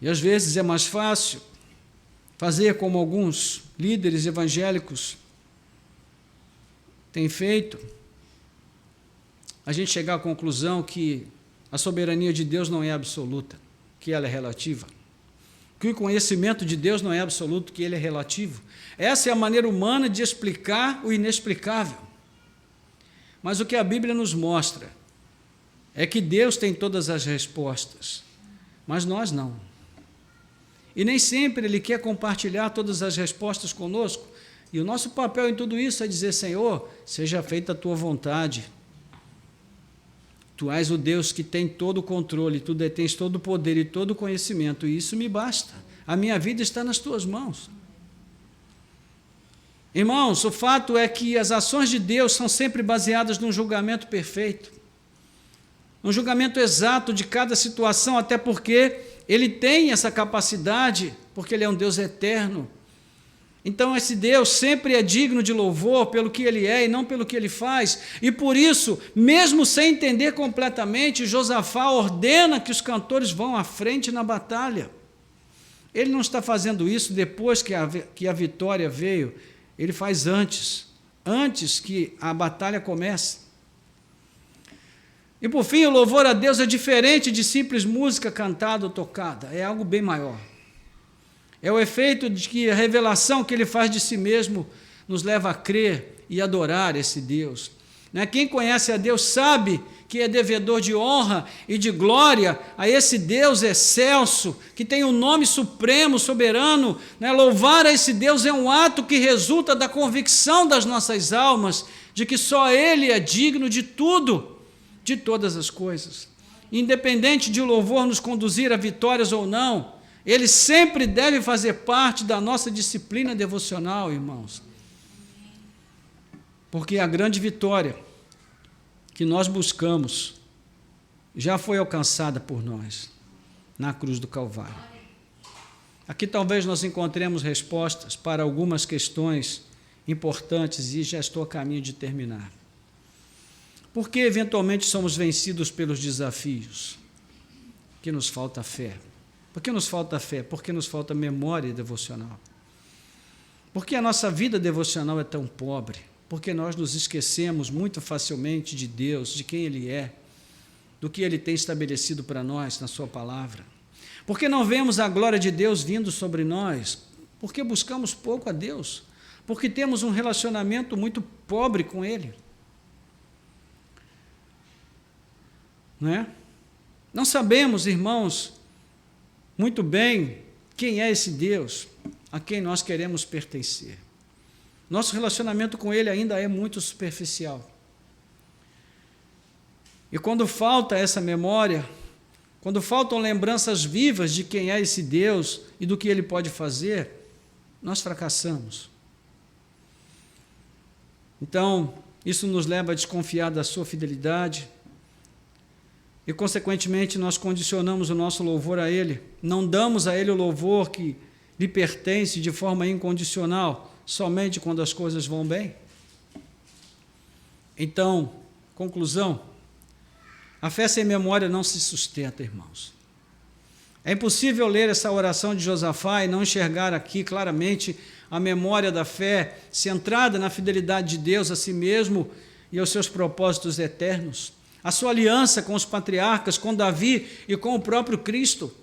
E às vezes é mais fácil fazer como alguns líderes evangélicos têm feito, a gente chegar à conclusão que a soberania de Deus não é absoluta, que ela é relativa. Que o conhecimento de Deus não é absoluto, que ele é relativo. Essa é a maneira humana de explicar o inexplicável. Mas o que a Bíblia nos mostra é que Deus tem todas as respostas, mas nós não. E nem sempre Ele quer compartilhar todas as respostas conosco, e o nosso papel em tudo isso é dizer: Senhor, seja feita a Tua vontade. Tu és o Deus que tem todo o controle, Tu detens todo o poder e todo o conhecimento, e isso me basta. A minha vida está nas Tuas mãos. Irmãos, o fato é que as ações de Deus são sempre baseadas num julgamento perfeito, um julgamento exato de cada situação, até porque Ele tem essa capacidade, porque Ele é um Deus eterno. Então esse Deus sempre é digno de louvor pelo que Ele é e não pelo que Ele faz, e por isso, mesmo sem entender completamente, Josafá ordena que os cantores vão à frente na batalha. Ele não está fazendo isso depois que a vitória veio, Ele faz antes que a batalha comece. E por fim, o louvor a Deus é diferente de simples música cantada ou tocada, é algo bem maior. É o efeito de que a revelação que Ele faz de si mesmo nos leva a crer e adorar esse Deus. Quem conhece a Deus sabe que é devedor de honra e de glória a esse Deus excelso, que tem o nome supremo, soberano. Louvar a esse Deus é um ato que resulta da convicção das nossas almas de que só Ele é digno de tudo, de todas as coisas. Independente de o louvor nos conduzir a vitórias ou não, ele sempre deve fazer parte da nossa disciplina devocional, irmãos. Porque a grande vitória que nós buscamos já foi alcançada por nós na cruz do Calvário. Aqui talvez nós encontremos respostas para algumas questões importantes e já estou a caminho de terminar. Por que eventualmente somos vencidos pelos desafios? Porque nos falta fé. Por que nos falta fé? Porque nos falta memória devocional. Por que a nossa vida devocional é tão pobre? Porque nós nos esquecemos muito facilmente de Deus, de quem Ele é, do que Ele tem estabelecido para nós na Sua palavra. Porque não vemos a glória de Deus vindo sobre nós? Porque buscamos pouco a Deus? Porque temos um relacionamento muito pobre com Ele? Não é? Não sabemos, irmãos, muito bem quem é esse Deus a quem nós queremos pertencer. Nosso relacionamento com Ele ainda é muito superficial. E quando falta essa memória, quando faltam lembranças vivas de quem é esse Deus e do que Ele pode fazer, nós fracassamos. Então, isso nos leva a desconfiar da sua fidelidade e, consequentemente, nós condicionamos o nosso louvor a Ele. Não damos a Ele o louvor que lhe pertence de forma incondicional, somente quando as coisas vão bem. Então, conclusão, a fé sem memória não se sustenta, irmãos. É impossível ler essa oração de Josafá e não enxergar aqui claramente a memória da fé centrada na fidelidade de Deus a si mesmo e aos seus propósitos eternos, a sua aliança com os patriarcas, com Davi e com o próprio Cristo.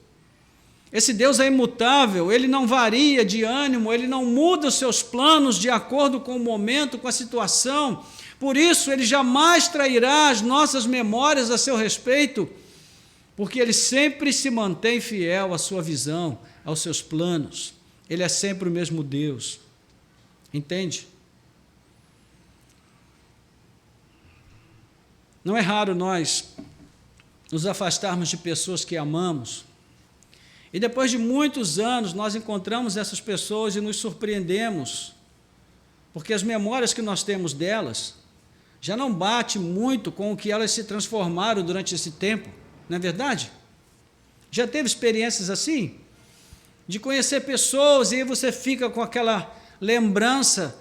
Esse Deus é imutável, Ele não varia de ânimo, Ele não muda os seus planos de acordo com o momento, com a situação. Por isso, Ele jamais trairá as nossas memórias a seu respeito, porque Ele sempre se mantém fiel à sua visão, aos seus planos. Ele é sempre o mesmo Deus. Entende? Não é raro nós nos afastarmos de pessoas que amamos, e depois de muitos anos nós encontramos essas pessoas e nos surpreendemos, porque as memórias que nós temos delas já não bate muito com o que elas se transformaram durante esse tempo, não é verdade? Já teve experiências assim? De conhecer pessoas e aí você fica com aquela lembrança,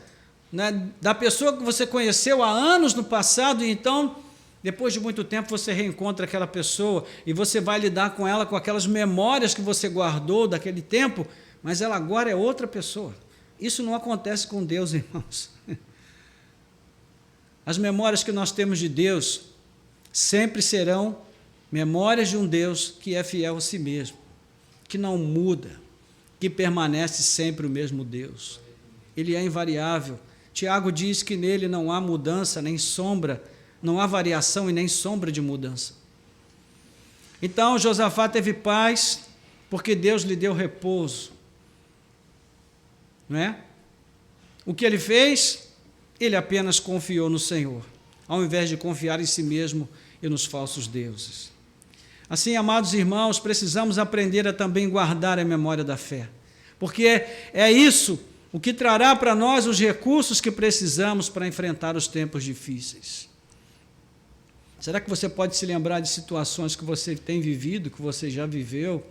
né, da pessoa que você conheceu há anos no passado e então, depois de muito tempo, você reencontra aquela pessoa e você vai lidar com ela com aquelas memórias que você guardou daquele tempo, mas ela agora é outra pessoa. Isso não acontece com Deus, irmãos. As memórias que nós temos de Deus sempre serão memórias de um Deus que é fiel a si mesmo, que não muda, que permanece sempre o mesmo Deus. Ele é invariável. Tiago diz que nele não há mudança, nem sombra, não há variação e nem sombra de mudança. Então, Josafá teve paz, porque Deus lhe deu repouso. Não é? O que ele fez? Ele apenas confiou no Senhor, ao invés de confiar em si mesmo e nos falsos deuses. Assim, amados irmãos, precisamos aprender a também guardar a memória da fé, porque é isso o que trará para nós os recursos que precisamos para enfrentar os tempos difíceis. Será que você pode se lembrar de situações que você tem vivido, que você já viveu,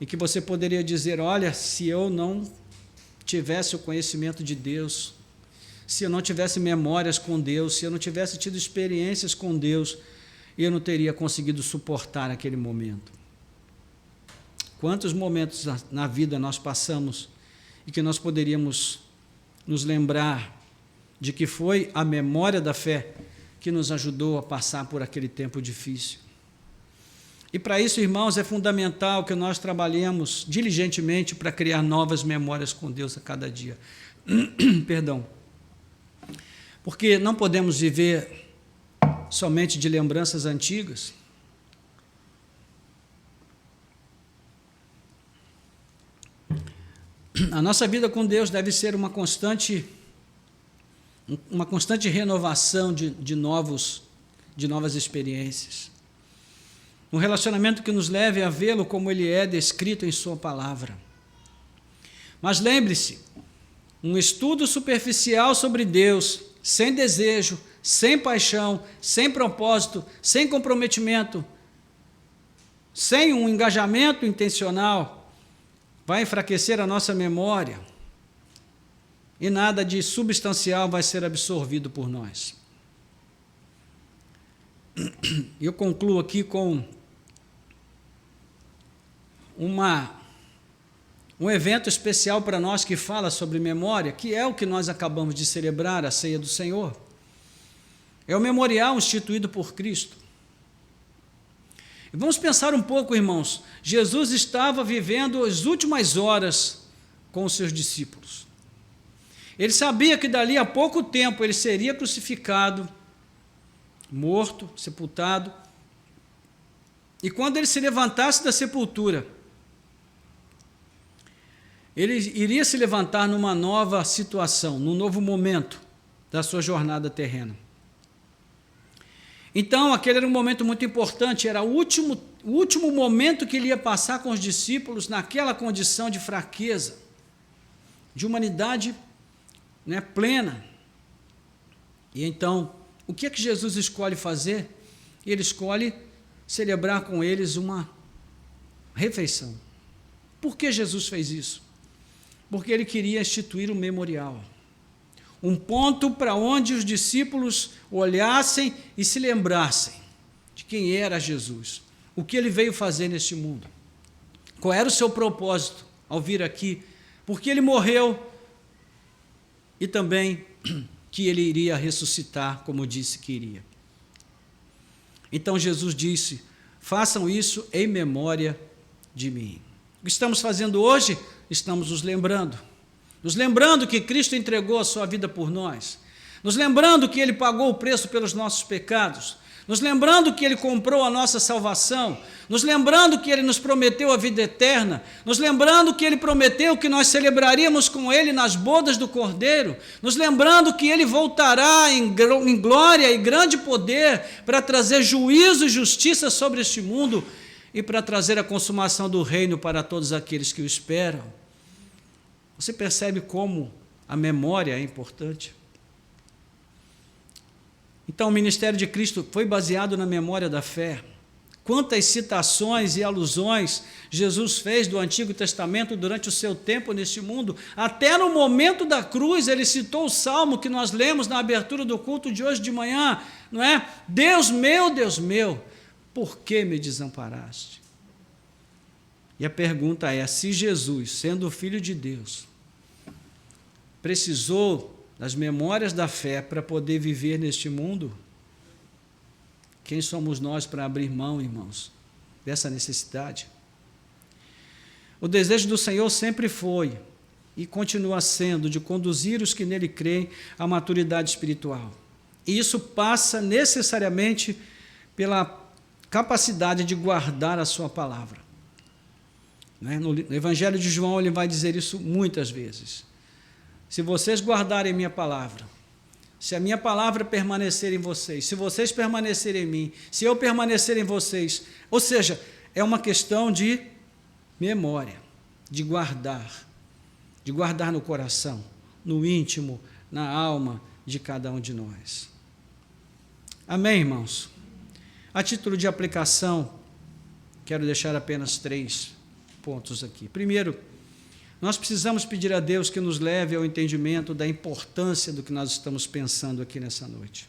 e que você poderia dizer, olha, se eu não tivesse o conhecimento de Deus, se eu não tivesse memórias com Deus, se eu não tivesse tido experiências com Deus, eu não teria conseguido suportar aquele momento. Quantos momentos na vida nós passamos e que nós poderíamos nos lembrar de que foi a memória da fé que nos ajudou a passar por aquele tempo difícil. E para isso, irmãos, é fundamental que nós trabalhemos diligentemente para criar novas memórias com Deus a cada dia. Perdão. Porque não podemos viver somente de lembranças antigas. A nossa vida com Deus deve ser uma constante renovação de novos de novas experiências. Um relacionamento que nos leve a vê-lo como ele é descrito em sua palavra. Mas lembre-se, um estudo superficial sobre Deus, sem desejo, sem paixão, sem propósito, sem comprometimento, sem um engajamento intencional, vai enfraquecer a nossa memória e nada de substancial vai ser absorvido por nós. Eu concluo aqui com um evento especial para nós que fala sobre memória, que é o que nós acabamos de celebrar, a ceia do Senhor. É o memorial instituído por Cristo. E vamos pensar um pouco, irmãos. Jesus estava vivendo as últimas horas com os seus discípulos. Ele sabia que dali a pouco tempo ele seria crucificado, morto, sepultado. E quando ele se levantasse da sepultura, ele iria se levantar numa nova situação, num novo momento da sua jornada terrena. Então, aquele era um momento muito importante, era o último momento que ele ia passar com os discípulos naquela condição de fraqueza, de humanidade, né, plena. E então, o que é que Jesus escolhe fazer? Ele escolhe celebrar com eles uma refeição. Por que Jesus fez isso? Porque ele queria instituir um memorial. Um ponto para onde os discípulos olhassem e se lembrassem de quem era Jesus, o que ele veio fazer neste mundo, qual era o seu propósito ao vir aqui, porque ele morreu e também que ele iria ressuscitar, como disse que iria. Então Jesus disse: façam isso em memória de mim. O que estamos fazendo hoje? Estamos nos lembrando que Cristo entregou a sua vida por nós, nos lembrando que ele pagou o preço pelos nossos pecados, nos lembrando que ele comprou a nossa salvação, nos lembrando que ele nos prometeu a vida eterna, nos lembrando que ele prometeu que nós celebraríamos com ele nas bodas do Cordeiro, nos lembrando que ele voltará em glória e grande poder para trazer juízo e justiça sobre este mundo e para trazer a consumação do reino para todos aqueles que o esperam. Você percebe como a memória é importante? Então, o ministério de Cristo foi baseado na memória da fé. Quantas citações e alusões Jesus fez do Antigo Testamento durante o seu tempo neste mundo. Até no momento da cruz, ele citou o salmo que nós lemos na abertura do culto de hoje de manhã, não é? Deus meu, por que me desamparaste? E a pergunta é, se Jesus, sendo o Filho de Deus, precisou das memórias da fé para poder viver neste mundo, quem somos nós para abrir mão, irmãos, dessa necessidade? O desejo do Senhor sempre foi e continua sendo de conduzir os que nele creem à maturidade espiritual. E isso passa necessariamente pela capacidade de guardar a sua palavra. No Evangelho de João ele vai dizer isso muitas vezes. Se vocês guardarem minha palavra, se a minha palavra permanecer em vocês, se vocês permanecerem em mim, se eu permanecer em vocês, ou seja, é uma questão de memória, de guardar no coração, no íntimo, na alma de cada um de nós. Amém, irmãos? A título de aplicação, quero deixar apenas 3 pontos aqui. Primeiro, nós precisamos pedir a Deus que nos leve ao entendimento da importância do que nós estamos pensando aqui nessa noite.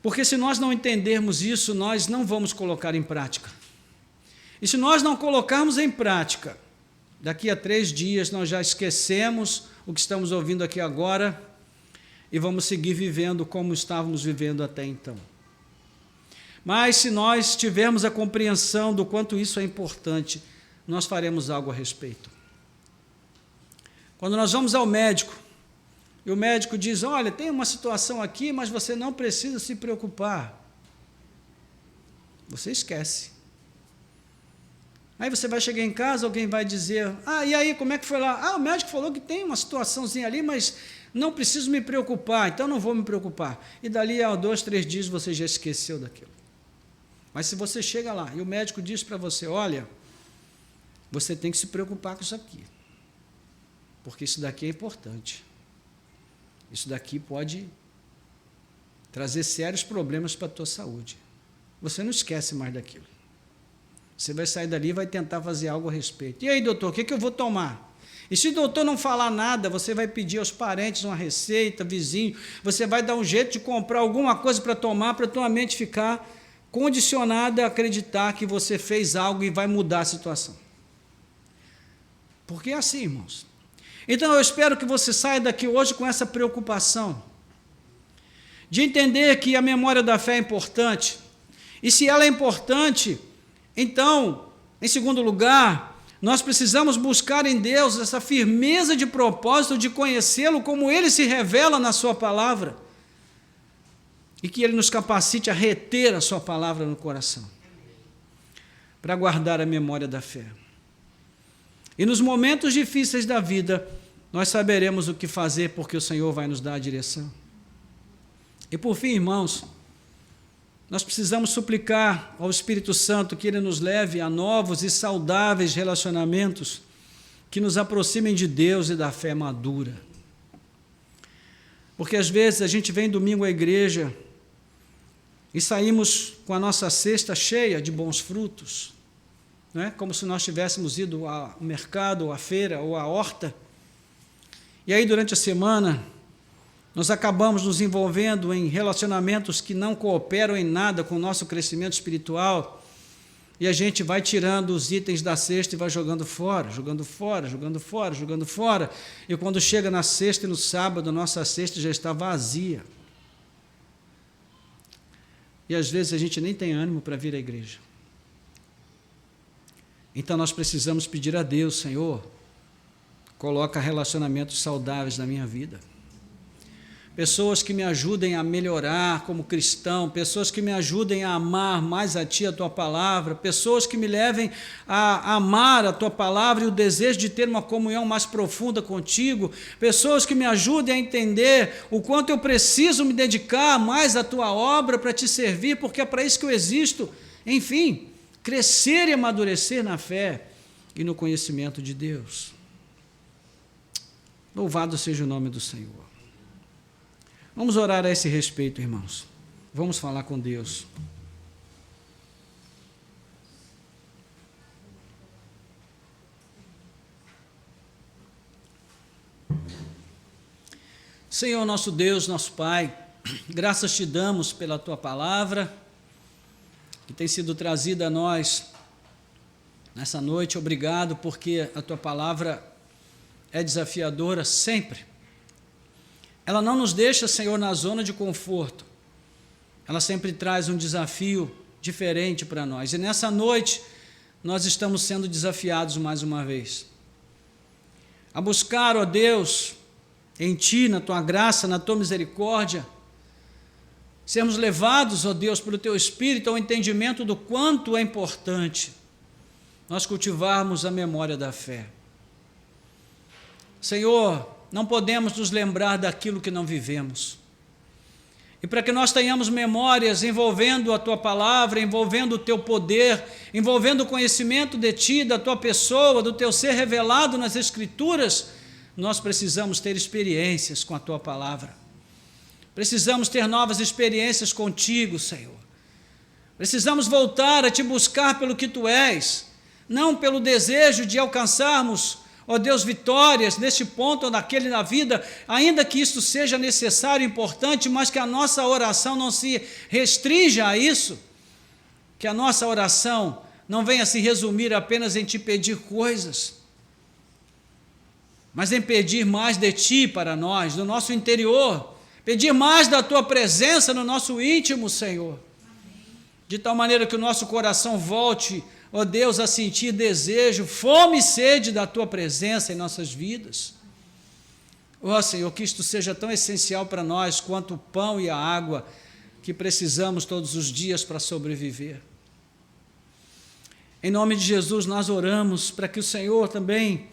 Porque se nós não entendermos isso, nós não vamos colocar em prática. E se nós não colocarmos em prática, daqui a 3 dias nós já esquecemos o que estamos ouvindo aqui agora e vamos seguir vivendo como estávamos vivendo até então. Mas se nós tivermos a compreensão do quanto isso é importante, nós faremos algo a respeito. Quando nós vamos ao médico, e o médico diz, olha, tem uma situação aqui, mas você não precisa se preocupar. Você esquece. Aí você vai chegar em casa, alguém vai dizer, e aí, como é que foi lá? O médico falou que tem uma situaçãozinha ali, mas Não preciso me preocupar, então não vou me preocupar. E dali a 2, 3 dias você já esqueceu daquilo. Mas se você chega lá e o médico diz para você, olha, você tem que se preocupar com isso aqui, porque isso daqui é importante. Isso daqui pode trazer sérios problemas para a tua saúde. Você não esquece mais daquilo. Você vai sair dali e vai tentar fazer algo a respeito. E aí, doutor, o que eu vou tomar? E se o doutor não falar nada, você vai pedir aos parentes uma receita, vizinho, você vai dar um jeito de comprar alguma coisa para tomar, para a tua mente ficar condicionada a acreditar que você fez algo e vai mudar a situação. Porque é assim, irmãos. Então eu espero que você saia daqui hoje com essa preocupação de entender que a memória da fé é importante. E se ela é importante, então, em segundo lugar, nós precisamos buscar em Deus essa firmeza de propósito de conhecê-lo como ele se revela na sua palavra e que ele nos capacite a reter a sua palavra no coração para guardar a memória da fé. E nos momentos difíceis da vida, nós saberemos o que fazer porque o Senhor vai nos dar a direção. E por fim, irmãos, nós precisamos suplicar ao Espírito Santo que Ele nos leve a novos e saudáveis relacionamentos que nos aproximem de Deus e da fé madura. Porque às vezes a gente vem domingo à igreja e saímos com a nossa cesta cheia de bons frutos, não é? Como se nós tivéssemos ido ao mercado, ou à feira, ou à horta. E aí durante a semana nós acabamos nos envolvendo em relacionamentos que não cooperam em nada com o nosso crescimento espiritual, e a gente vai tirando os itens da cesta e vai jogando fora, jogando fora, jogando fora, jogando fora, e quando chega na sexta e no sábado, nossa cesta já está vazia. E às vezes a gente nem tem ânimo para vir à igreja. Então nós precisamos pedir a Deus, Senhor, coloca relacionamentos saudáveis na minha vida. Pessoas que me ajudem a melhorar como cristão, pessoas que me ajudem a amar mais a Ti, a Tua palavra, pessoas que me levem a amar a Tua palavra e o desejo de ter uma comunhão mais profunda contigo, pessoas que me ajudem a entender o quanto eu preciso me dedicar mais à Tua obra para Te servir, porque é para isso que eu existo. Enfim, crescer e amadurecer na fé e no conhecimento de Deus. Louvado seja o nome do Senhor. Vamos orar a esse respeito, irmãos. Vamos falar com Deus. Senhor, nosso Deus, nosso Pai, graças te damos pela Tua palavra, que tem sido trazida a nós nessa noite. Obrigado, porque a Tua palavra é desafiadora sempre. Ela não nos deixa, Senhor, na zona de conforto. Ela sempre traz um desafio diferente para nós. E nessa noite, nós estamos sendo desafiados mais uma vez a buscar, ó Deus, em Ti, na Tua graça, na Tua misericórdia, sermos levados, ó Deus, pelo Teu Espírito ao entendimento do quanto é importante nós cultivarmos a memória da fé. Senhor, não podemos nos lembrar daquilo que não vivemos. E para que nós tenhamos memórias envolvendo a Tua palavra, envolvendo o Teu poder, envolvendo o conhecimento de Ti, da Tua pessoa, do Teu ser revelado nas Escrituras, nós precisamos ter experiências com a Tua palavra. Precisamos ter novas experiências contigo, Senhor. Precisamos voltar a Te buscar pelo que Tu és, não pelo desejo de alcançarmos, ó Deus, vitórias neste ponto ou naquele na vida, ainda que isso seja necessário e importante, mas que a nossa oração não se restrinja a isso, que a nossa oração não venha se resumir apenas em Te pedir coisas, mas em pedir mais de Ti para nós, no nosso interior, pedir mais da Tua presença no nosso íntimo, Senhor, de tal maneira que o nosso coração volte, ó Deus, a sentir desejo, fome e sede da Tua presença em nossas vidas. Ó Senhor, que isto seja tão essencial para nós quanto o pão e a água que precisamos todos os dias para sobreviver. Em nome de Jesus nós oramos para que o Senhor também,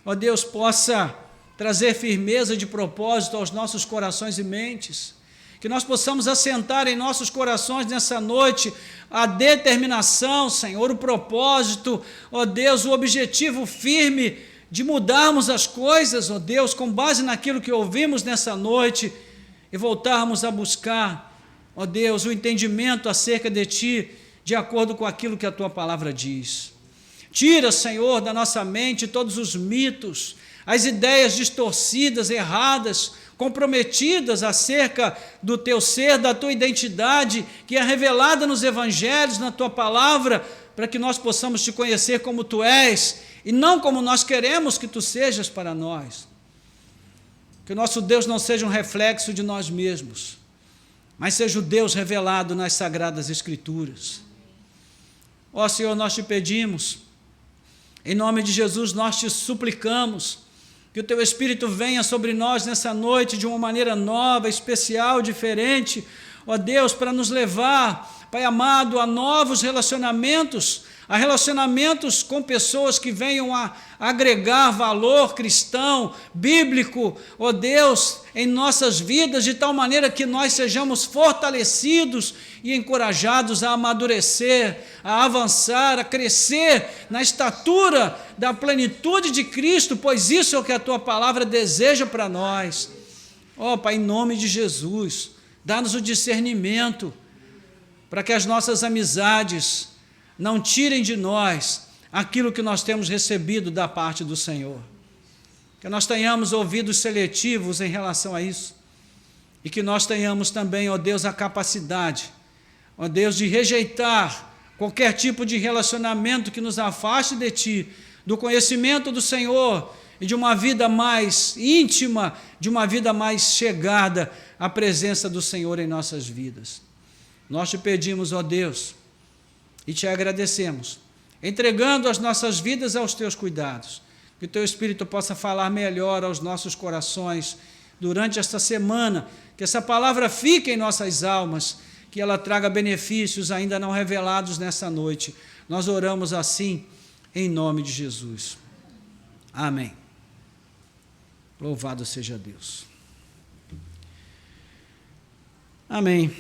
ó Deus, possa trazer firmeza de propósito aos nossos corações e mentes, que nós possamos assentar em nossos corações nessa noite a determinação, Senhor, o propósito, ó Deus, o objetivo firme de mudarmos as coisas, ó Deus, com base naquilo que ouvimos nessa noite e voltarmos a buscar, ó Deus, o entendimento acerca de Ti, de acordo com aquilo que a Tua palavra diz. Tira, Senhor, da nossa mente todos os mitos, as ideias distorcidas, erradas, comprometidas acerca do Teu ser, da Tua identidade, que é revelada nos Evangelhos, na Tua palavra, para que nós possamos Te conhecer como Tu és, e não como nós queremos que Tu sejas para nós. Que o nosso Deus não seja um reflexo de nós mesmos, mas seja o Deus revelado nas Sagradas Escrituras. Ó Senhor, nós Te pedimos, em nome de Jesus, nós Te suplicamos, que o Teu Espírito venha sobre nós nessa noite de uma maneira nova, especial, diferente, ó Deus, para nos levar, Pai amado, a novos relacionamentos, a relacionamentos com pessoas que venham a agregar valor cristão, bíblico, ó Deus, em nossas vidas, de tal maneira que nós sejamos fortalecidos e encorajados a amadurecer, a avançar, a crescer na estatura da plenitude de Cristo, pois isso é o que a Tua palavra deseja para nós. Ó Pai, em nome de Jesus, dá-nos o discernimento, para que as nossas amizades não tirem de nós aquilo que nós temos recebido da parte do Senhor. Que nós tenhamos ouvidos seletivos em relação a isso, e que nós tenhamos também, ó Deus, a capacidade, ó Deus, de rejeitar qualquer tipo de relacionamento que nos afaste de Ti, do conhecimento do Senhor e de uma vida mais íntima, de uma vida mais chegada à presença do Senhor em nossas vidas. Nós Te pedimos, ó Deus, e Te agradecemos, entregando as nossas vidas aos Teus cuidados, que o Teu Espírito possa falar melhor aos nossos corações durante esta semana, que essa palavra fique em nossas almas, que ela traga benefícios ainda não revelados nessa noite. Nós oramos assim, em nome de Jesus. Amém. Louvado seja Deus. Amém.